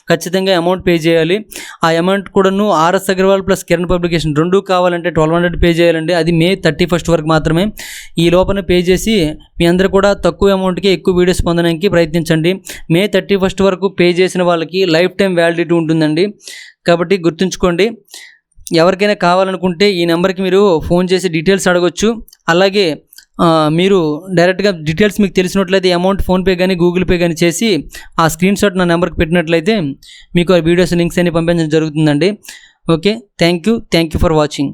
ఖచ్చితంగా అమౌంట్ పే చేయాలి. ఆ అమౌంట్ కూడాను RS Agarwal plus Kiran publication 2 కావాలంటే 1200 పే చేయాలండి. అది May 31st వరకు మాత్రమే. ఈ లోపల పే చేసి మీ అందరూ కూడా తక్కువ అమౌంట్కి ఎక్కువ వీడియోస్ పొందడానికి ప్రయత్నించండి. May 31st వరకు పే చేసిన వాళ్ళకి లైఫ్ టైం వ్యాలిడిటీ ఉంటుందండి. కాబట్టి గుర్తుంచుకోండి. ఎవరికైనా కావాలనుకుంటే ఈ నెంబర్కి మీరు ఫోన్ చేసి డీటెయిల్స్ అడగొచ్చు. అలాగే మీరు డైరెక్ట్గా డీటెయిల్స్ మీకు తెలిసినట్లయితే అమౌంట్ ఫోన్పే కానీ గూగుల్ పే కానీ చేసి ఆ స్క్రీన్ షాట్ నా నెంబర్కి పెట్టినట్లయితే మీకు ఆ వీడియోస్ లింక్స్ అన్ని పంపించడం జరుగుతుందండి. Okay, thank you for watching.